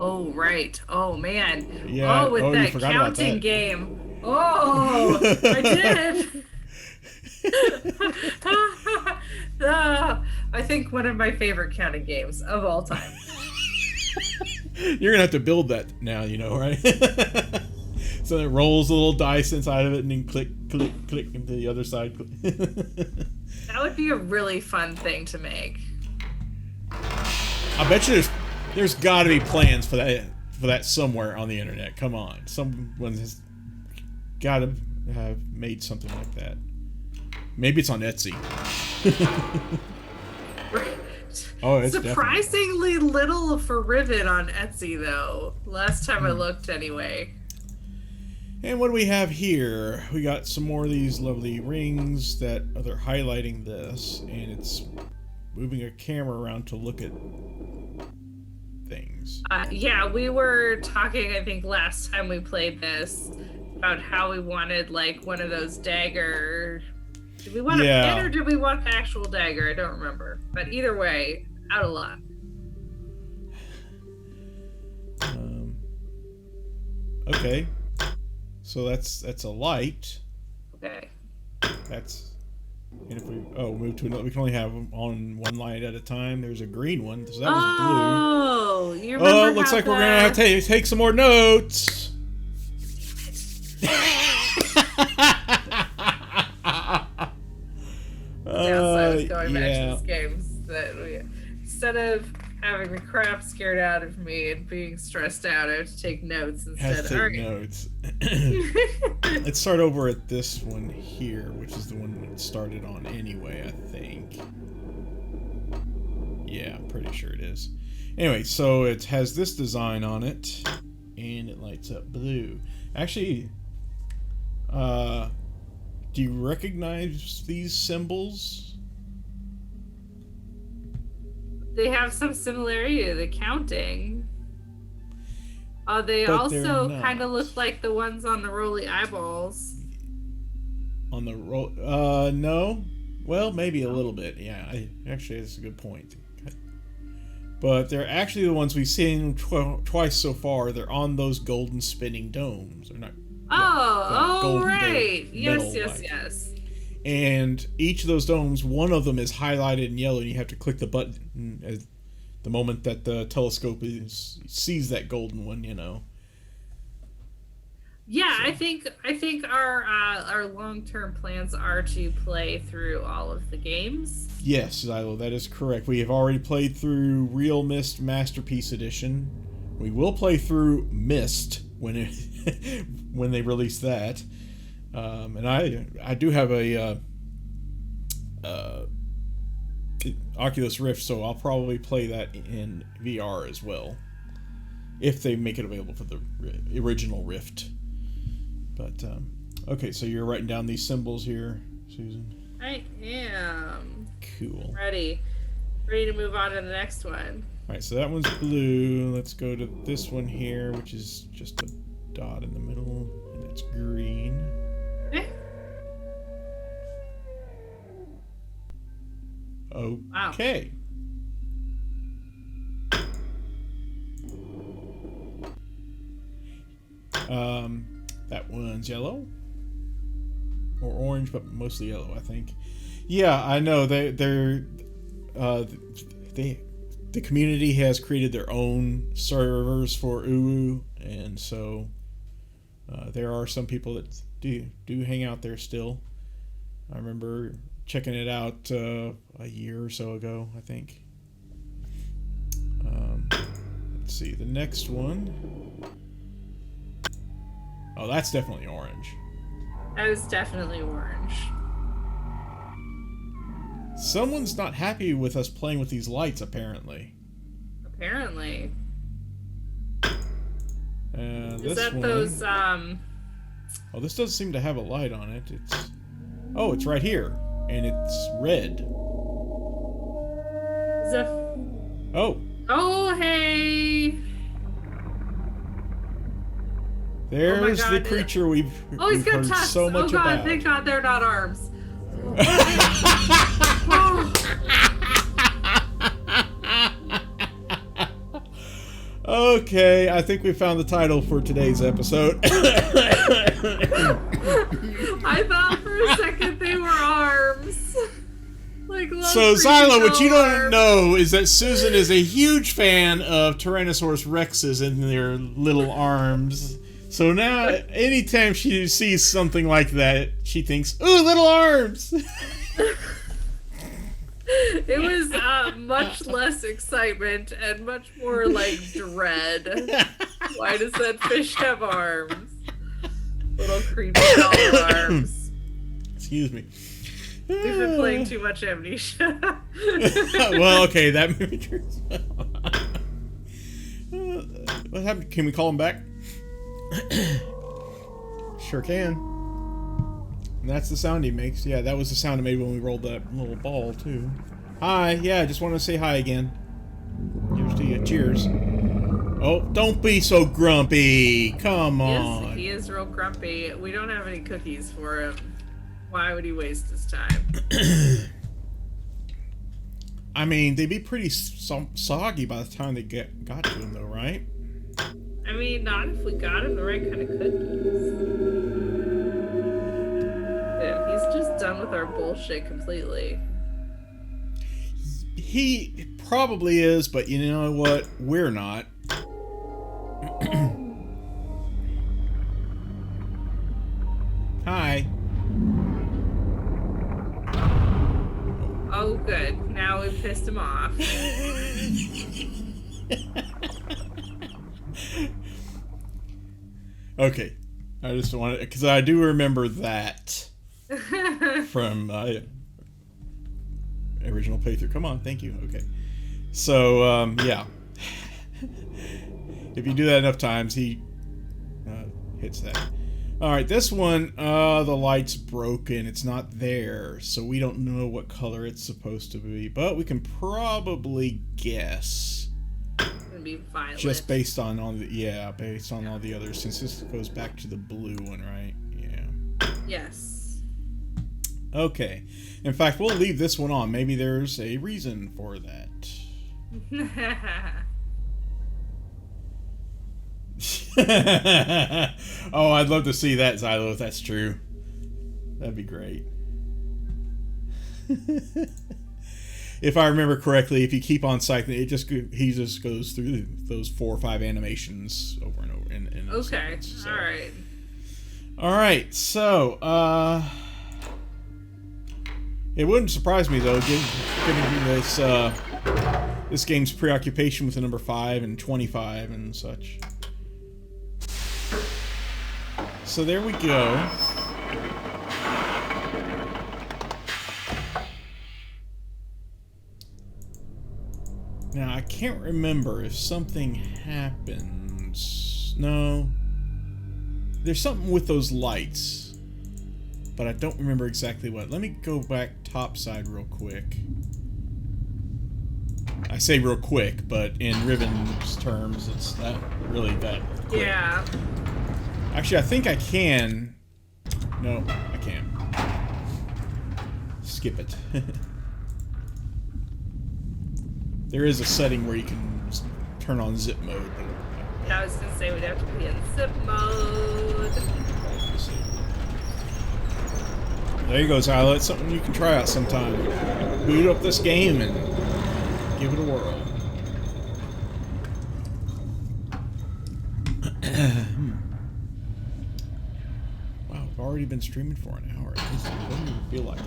Oh, right. Oh, man. Yeah. Oh, with you that forgot about counting that. game. Oh, I did. I think one of my favorite counting games of all time. You're gonna have to build that now, right? So it rolls a little dice inside of it and then click, click, click into the other side. That would be a really fun thing to make. I bet you there's got to be plans for that somewhere on the internet. Come on, someone has got to have made something like that. Maybe it's on Etsy. Oh, it's surprisingly little for Riven on Etsy, though. Last time I looked, anyway. And what do we have here? We got some more of these lovely rings that they're highlighting this, and it's moving a camera around to look at things. Yeah, we were talking, I think, last time we played this about how we wanted, like, one of those dagger. Did we want a pin or did we want the actual dagger? I don't remember. But either way, out of luck. Okay. So that's a light. Okay. That's, and if we move to another, we can only have them on one light at a time. There's a green one, so that was blue. Oh, you remember? Looks like we're gonna have to take some more notes. Downside of going back to this game is that instead of having the crap scared out of me and being stressed out, I have to take notes instead. Have to take notes. Let's start over at this one here, which is the one that started on anyway, I think. Yeah, I'm pretty sure it is. Anyway, so it has this design on it, and it lights up blue. Actually, do you recognize these symbols? They have some similarity to the counting. They But also they're kind of not. look like the ones on the roly eyeballs. On the roll? No. Well, maybe a little bit. Yeah, actually, that's a good point. But they're actually the ones we've seen twice so far. They're on those golden spinning domes. They're not. Oh, right. Metal Yes. lights. And each of those domes, one of them is highlighted in yellow, and you have to click the button at the moment that the telescope sees that golden one, you know. Yeah, so. I think our long-term plans are to play through all of the games. Yes, Xylo, that is correct. We have already played through Real Mist Masterpiece Edition. We will play through Mist when when they release that. And I do have a Oculus Rift, so I'll probably play that in VR as well, if they make it available for the original Rift. But okay, so you're writing down these symbols here, Susan? I am. Cool. Ready to move on to the next one. All right, so that one's blue. Let's go to this one here, which is just a dot in the middle, and it's green. Okay. Wow. That one's yellow or orange, but mostly yellow, I think. Yeah, I know the community has created their own servers for UU, and so there are some people that do hang out there still. I remember checking it out a year or so ago, I think. Let's see, the next one. Oh, that's definitely orange. That is definitely orange. Someone's not happy with us playing with these lights, apparently. Apparently. Is that one, those, Oh, this does seem to have a light on it. It's right here. And it's red. Is that... Oh, hey! There's the creature we've he's got heard tusks. so much about. Thank God they're not arms. Okay, I think we found the title for today's episode. I thought for a second they were arms. So, Xylo, what you don't know is that Susan is a huge fan of Tyrannosaurus Rexes and their little arms. So now, anytime she sees something like that, she thinks, "Ooh, little arms!" It was much less excitement and much more like dread. Why does that fish have arms? Little creepy doll arms. Excuse me. We've been playing too much Amnesia. Well, okay, that movie turns what happened? Can we call him back? Sure can. And that's the sound he makes. Yeah, that was the sound it made when we rolled that little ball, too. Hi. Yeah, I just want to say hi again. Here's to you. Cheers. Oh, don't be so grumpy. Come on. He is real grumpy. We don't have any cookies for him. Why would he waste his time? I mean, they'd be pretty soggy by the time they got to him, though, right? I mean, not if we got him the right kind of cookies. Yeah, he's just done with our bullshit completely. He probably is, but you know what? We're not. Hi. Oh, good. Now we've pissed him off. Okay. I just wanted... Because I do remember that from original playthrough. Come on, thank you. Okay. So, yeah. If you do that enough times, he hits that. Alright, this one, the light's broken. It's not there, so we don't know what color it's supposed to be. But we can probably guess. It's gonna be violet. Just based on all the... Yeah, based on all the others. Since this goes back to the blue one, right? Yeah. Yes. Okay. In fact, we'll leave this one on. Maybe there's a reason for that. Oh, I'd love to see that, Xylo, if that's true. That'd be great. If I remember correctly, if you keep on cycling, he just goes through those 4 or 5 animations over and over. In okay. sequence, so. All right. So, it wouldn't surprise me though, given this game's preoccupation with the number 5 and 25 and such. So there we go. Now, I can't remember if something happens. No. There's something with those lights. But I don't remember exactly what. Let me go back topside real quick. I say real quick, but in Riven's terms, it's not really that quick. Yeah. Actually, I think I can. No, I can't. Skip it. There is a setting where you can turn on zip mode. But, Yeah, I was gonna say we'd have to be in zip mode. There you go, Xylo. It's something you can try out sometime. Boot up this game and give it a whirl. Wow, we've already been streaming for an hour. It doesn't even feel like it.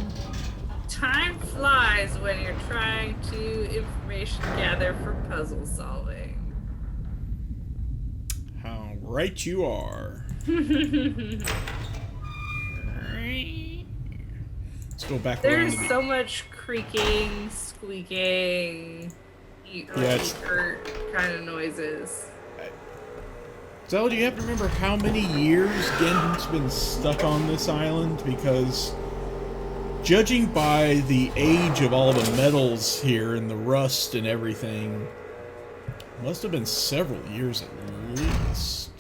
Time flies when you're trying to information gather for puzzle solving. How right you are. Let's go back around. There's so much creaking, squeaking, kind of noises. Zella, do you have to remember how many years Gehn's been stuck on this island? Because judging by the age of all the metals here and the rust and everything, must have been several years at least.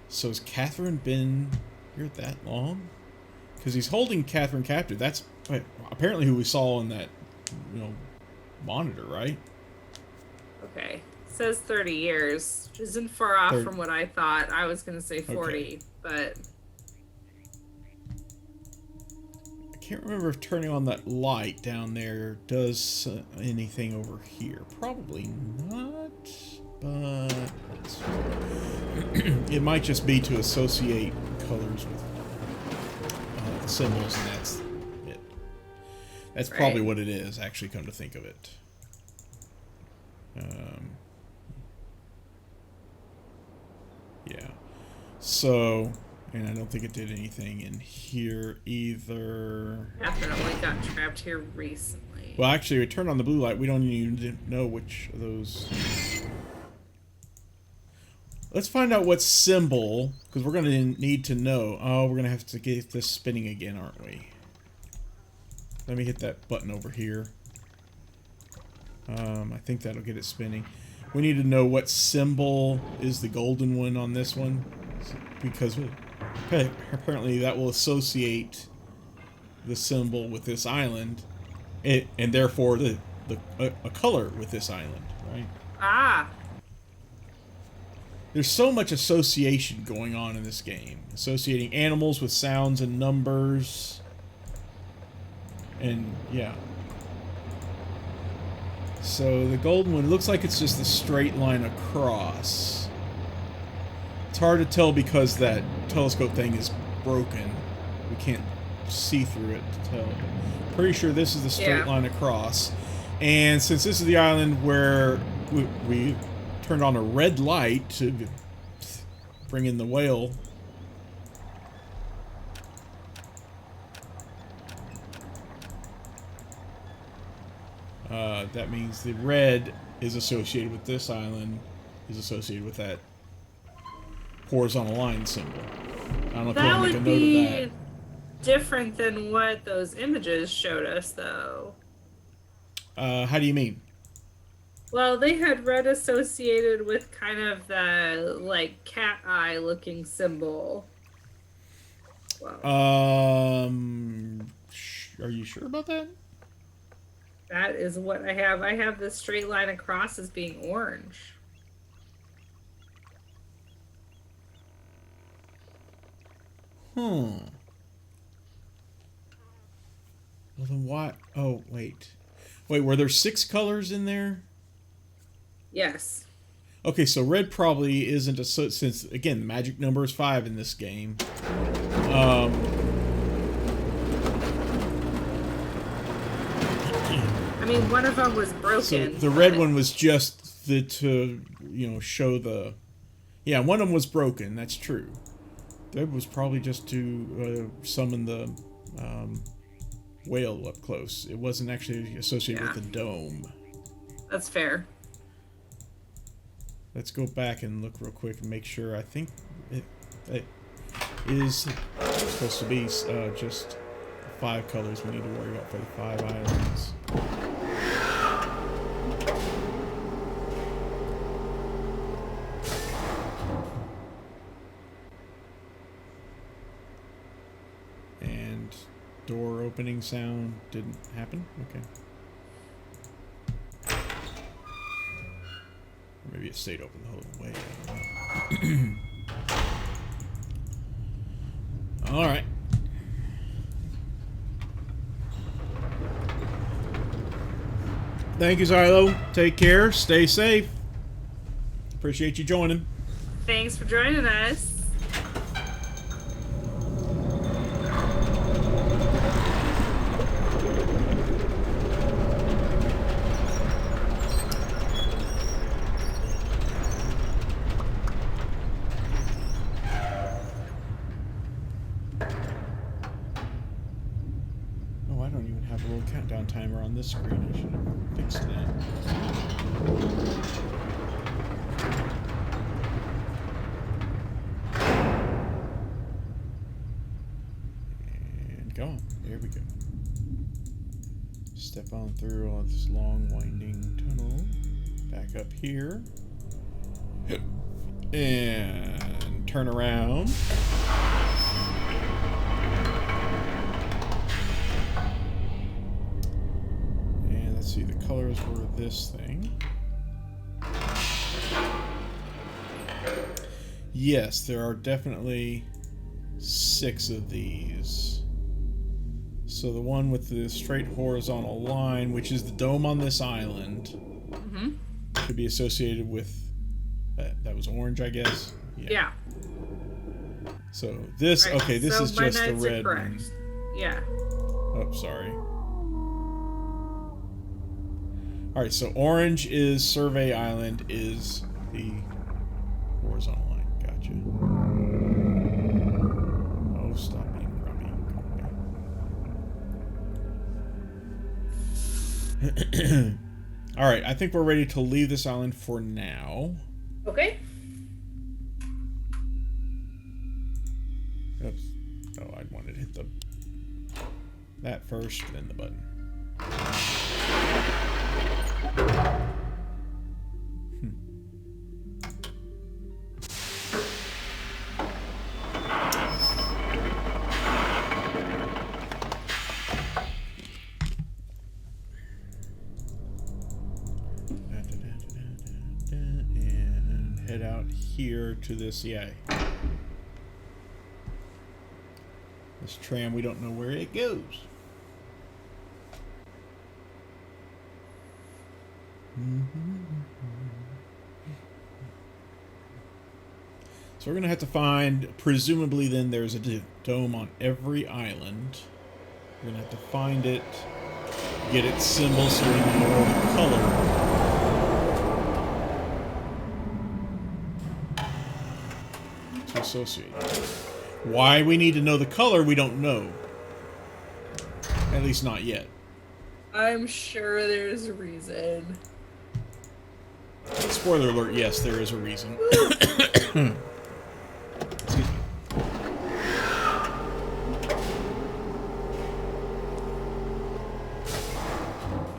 So has Catherine been here that long? Because he's holding Catherine captive. That's apparently who we saw in that, monitor, right? Okay. It says 30 years, which isn't far off 30. from what I thought. I was going to say 40, Okay. but... I can't remember if turning on that light down there does anything over here. Probably not, but it might just be to associate colors with symbols, and that's it. That's probably what it is, actually, come to think of it. Yeah. So, And I don't think it did anything in here either. Definitely got trapped here recently. Well, actually, we turned on the blue light. We don't even know which of those. Let's find out what symbol, because we're going to need to know. Oh, we're going to have to get this spinning again, aren't we? Let me hit that button over here. I think that'll get it spinning. We need to know what symbol is the golden one on this one, because apparently that will associate the symbol with this island, and therefore a color with this island, right? Ah. There's so much association going on in this game. Associating animals with sounds and numbers. And, yeah. So, the golden one looks like it's just a straight line across. It's hard to tell because that telescope thing is broken. We can't see through it to tell. Pretty sure this is the straight line across. And since this is the island where we turned on a red light to bring in the whale. That means the red is associated with this island, is associated with that horizontal line symbol. I don't know if you want to make a note of that. Different than what those images showed us, though. How do you mean? Well, they had red associated with kind of the, like, cat eye looking symbol. Wow. Are you sure about that? That is what I have. I have this straight line across as being orange. Well, then why? Oh, wait. Wait, were there 6 colors in there? Yes. Okay, so red probably isn't a... Since, again, the magic number is 5 in this game. I mean, one of them was broken. So the red one was just to, you know, show the... Yeah, one of them was broken, that's true. That was probably just to summon the whale up close. It wasn't actually associated with the dome. That's fair. Let's go back and look real quick and make sure. I think it is supposed to be just 5 colors we need to worry about for the 5 islands. And door opening sound didn't happen? Okay. Or maybe it stayed open the whole way. I don't know. Alright. Thank you, Xylo. Take care. Stay safe. Appreciate you joining. Thanks for joining us. Oh, I don't even have a little countdown timer on this screen. I should have fixed that. And go on. There we go. Step on through all this long winding tunnel. Back up here. And turn around. And let's see, the colors were this thing. Yes, there are definitely 6 of these. So the one with the straight horizontal line, which is the dome on this island, could be associated with... that was orange, I guess? Yeah. So this... Right, okay, this so is just the red correct. one. Yeah. Oh, sorry. Alright, so orange is Survey Island, is the horizontal line. Gotcha. Alright, I think we're ready to leave this island for now. Okay. Oops. Oh, I wanted to hit that first, then the button. And head out here to this, yeah. This tram, we don't know where it goes. So we're going to have to find, presumably then there's a dome on every island. We're going to have to find it, get its symbol so we know the color. To associate. Why we need to know the color, we don't know. At least not yet. I'm sure there's a reason. Spoiler alert, yes, there is a reason. Excuse me.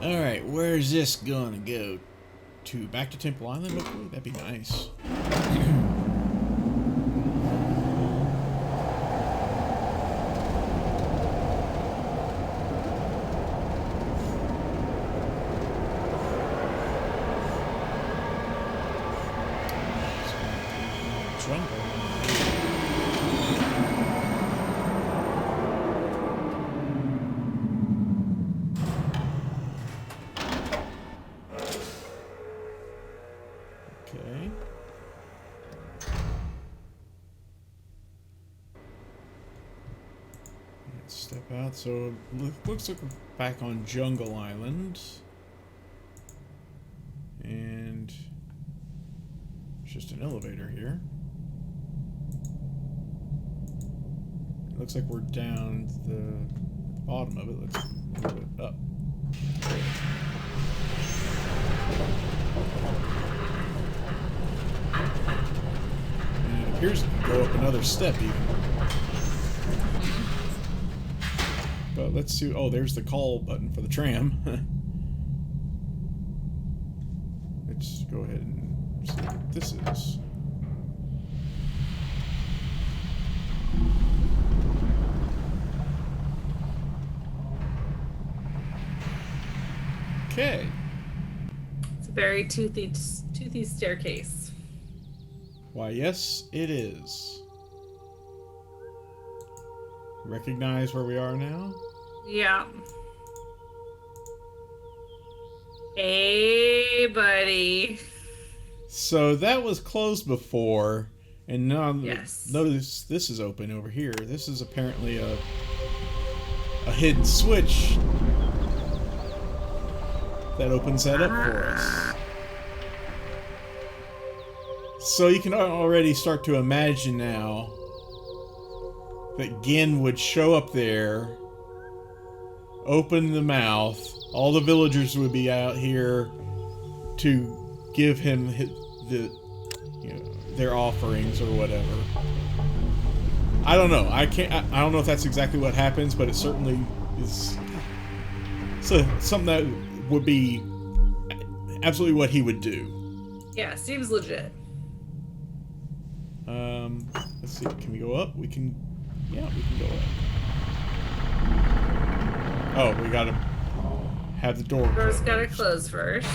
Alright, where's this gonna go? To back to Temple Island, hopefully? That'd be nice. Okay. Let's step out. So looks like we're back on Jungle Island. And there's just an elevator here. It looks like we're down the bottom of it. Let's move it up. And it appears to go up another step even. But let's see. Oh, there's the call button for the tram. Let's go ahead and see what this is. Okay. It's a very toothy staircase. Why, yes, it is. Recognize where we are now? Yeah. Hey, buddy. So that was closed before, and now Yes. notice this is open over here. This is apparently a hidden switch that opens that up for us. So you can already start to imagine now that Gehn would show up there, open the mouth, all the villagers would be out here to give him their offerings or whatever. I don't know. I don't know if that's exactly what happens, but it certainly is. So something that would be absolutely what he would do. Yeah, seems legit. Let's see. Can we go up? We can. Yeah, we can go up. Oh, we gotta have the door Door's closed. gotta close first.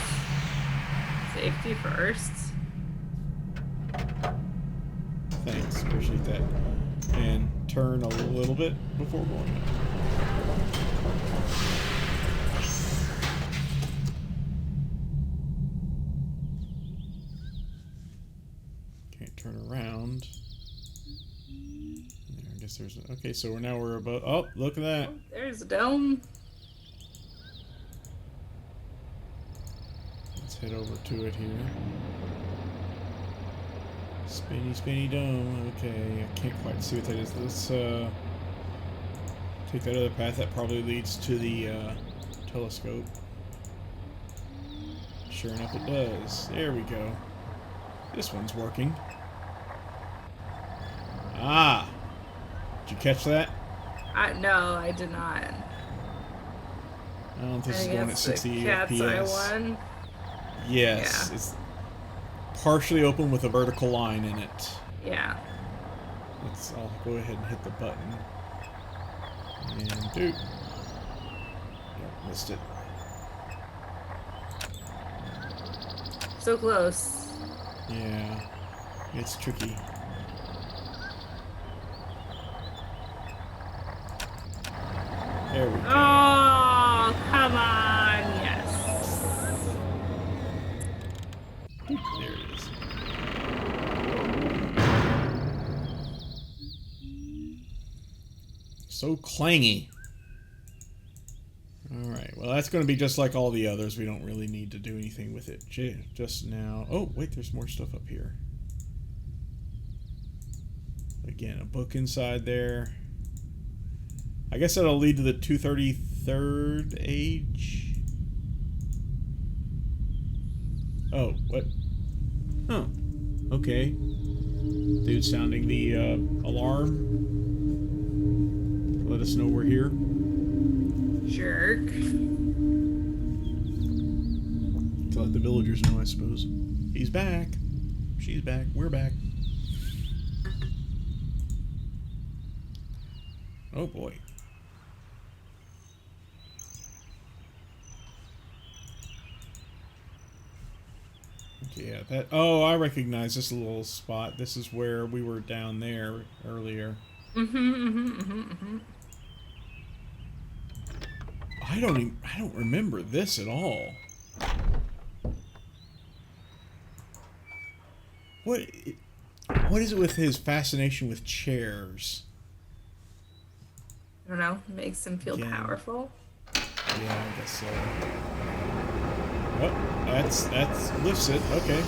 Safety first. Thanks, appreciate that. And turn a little bit before going up. Can't turn around. I guess there's okay, so we're above. Oh, look at that. There's a dome. Let's head over to it here. Spinny dome. Okay, I can't quite see what that is. Let's take that other path. That probably leads to the telescope. Sure enough, it does. There we go. This one's working. Ah! Did you catch that? No, I did not. I don't know if this is I going at guess 60 the cat's FPS. eye one. Yes, Yeah. it's partially open with a vertical line in it. Yeah. I'll go ahead and hit the button. And do. Yep, missed it. So close. Yeah, it's tricky. There we go. Oh, come on. Yes. There it is. So clangy. Alright, well that's going to be just like all the others. We don't really need to do anything with it just now. Oh, wait, there's more stuff up here. Again, a book inside there. I guess that'll lead to the 233rd age. Oh, what? Oh, okay. Dude sounding the alarm. Let us know we're here. Jerk. To let the villagers know, I suppose. He's back. She's back. We're back. Oh boy. Yeah, that. Oh, I recognize this little spot. This is where we were down there earlier. I don't remember this at all. What is it with his fascination with chairs? I don't know. Makes him feel powerful. Yeah, I guess so. Oh, that's lifts it. Okay.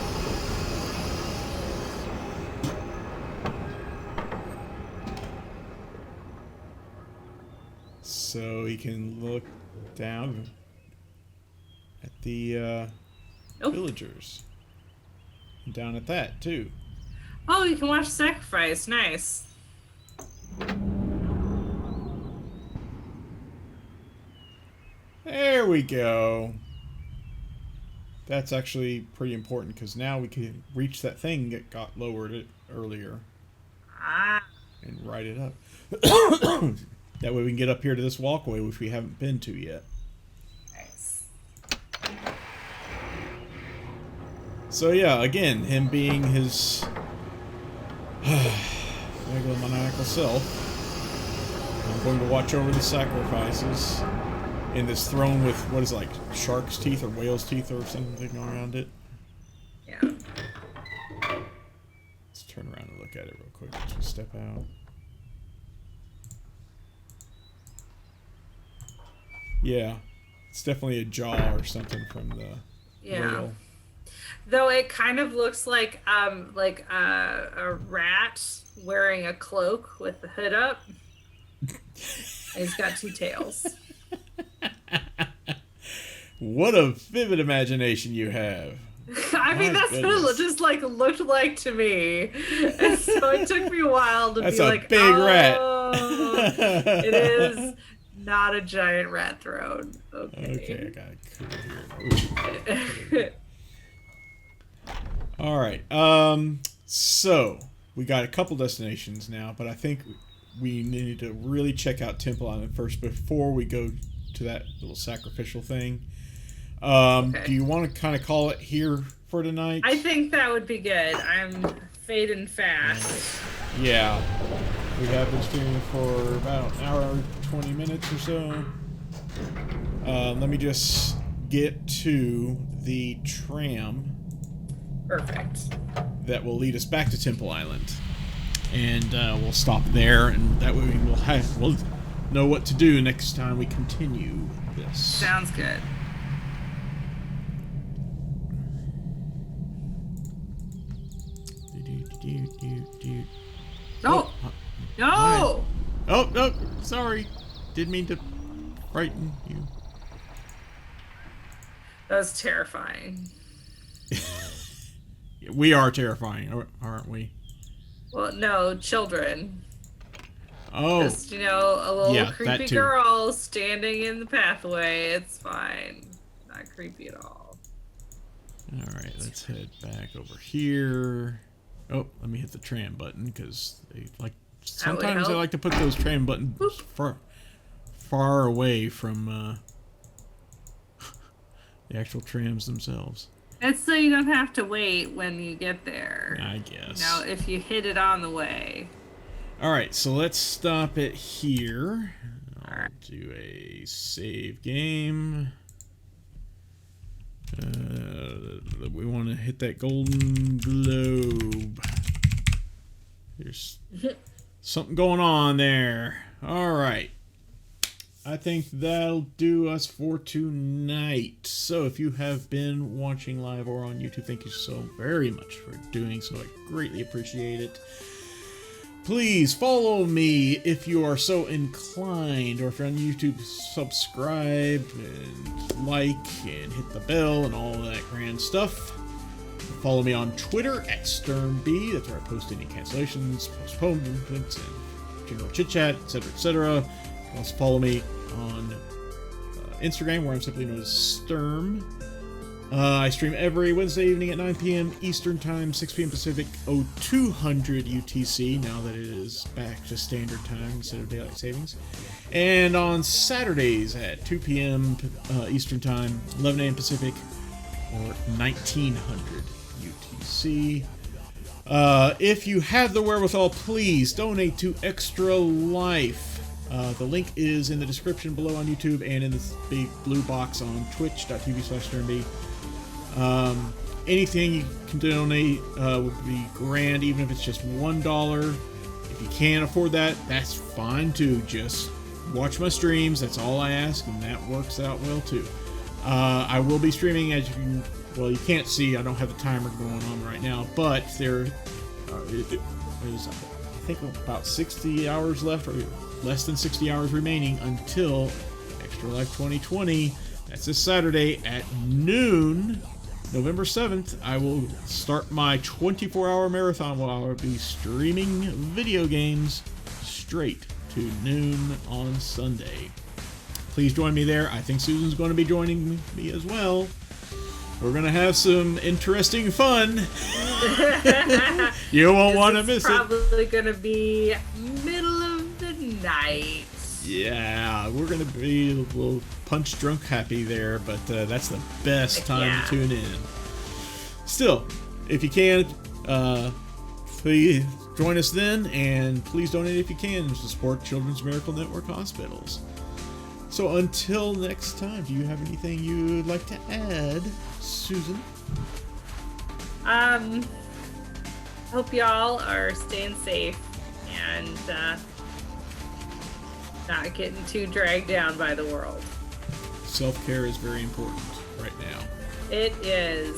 So he can look down at the villagers. And down at that too. Oh, you can watch sacrifice. Nice. There we go. That's actually pretty important because now we can reach that thing that got lowered earlier. Ah. And ride it up. That way we can get up here to this walkway, which we haven't been to yet. Nice. So yeah, again, him being his megalomaniacal self, I'm going to watch over the sacrifices in this throne with, what is it, like shark's teeth or whale's teeth or something around it. Yeah. Let's turn around and look at it real quick as we step out. Yeah, it's definitely a jaw or something from the whale. Though it kind of looks like a rat wearing a cloak with the hood up. He's got two tails. What a vivid imagination you have. I mean, that's what it just like looked like to me, and so it took me a while to That's be a like, big rat. It is not a giant rat throne. Okay, I got it here. All right. So we got a couple destinations now, but I think we need to really check out Temple Island first before we go to that little sacrificial thing. Okay. Do you want to kind of call it here for tonight? I think that would be good. I'm fading fast. Yeah. We have been streaming for about an hour, 20 minutes or so. Let me just get to the tram. Perfect. That will lead us back to Temple Island. And we'll stop there, and that way we'll know what to do next time we continue this. Sounds good. No! No! Oh, no! Sorry. Didn't mean to frighten you. That was terrifying. We are terrifying, aren't we? Well, no, children. Oh, Just, a little yeah, that creepy too. girl standing in the pathway. It's fine. Not creepy at all. All right, let's head back over here. Oh, let me hit the tram button because sometimes they like to put those tram buttons far away from the actual trams themselves. It's so you don't have to wait when you get there. I guess. Now, if you hit it on the way. All right, so let's stop it here. I'll Alright. do a save game. We want to hit that golden globe. There's something going on there. All right. I think that'll do us for tonight. So if you have been watching live or on YouTube, thank you so very much for doing so. I greatly appreciate it. Please follow me if you are so inclined, or if you're on YouTube, subscribe and like and hit the bell and all that grand stuff. Follow me on Twitter at SturmB. That's where I post any cancellations, postponements, and general chit chat, etc., etc. You can also follow me on Instagram, where I'm simply known as Sturm. I stream every Wednesday evening at 9 p.m. Eastern Time, 6 p.m. Pacific, 0200 UTC, now that it is back to standard time instead of daylight savings. And on Saturdays at 2 p.m. Eastern Time, 11 a.m. Pacific, or 1900 UTC. If you have the wherewithal, please donate to Extra Life. The link is in the description below on YouTube and in this big blue box on twitch.tv/SturmB. Anything you can donate would be grand, even if it's just $1. If you can't afford that, that's fine too. Just watch my streams. That's all I ask, and that works out well too. I will be streaming, as you can't see. I don't have the timer going on right now, but there is, I think, about 60 hours left, or less than 60 hours remaining until Extra Life 2020. That's this Saturday at noon, November 7th. I will start my 24-hour marathon where I will be streaming video games straight to noon on Sunday. Please join me there. I think Susan's going to be joining me as well. We're going to have some interesting fun. You won't want to miss it. It's probably going to be middle of the night. Yeah, we're going to be a little punch-drunk happy there, but that's the best time to tune in. Still, if you can, please join us then, and please donate if you can to support Children's Miracle Network hospitals. So until next time, do you have anything you'd like to add, Susan? Hope y'all are staying safe and not getting too dragged down by the world. Self-care is very important right now. It is.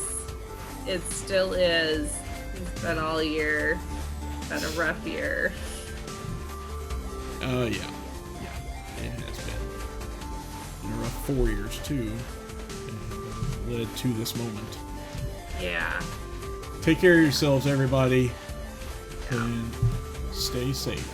It still is. It's been all year. It's been a rough year. Yeah. It has been. And a rough 4 years, too. And led to this moment. Yeah. Take care of yourselves, everybody. And stay safe.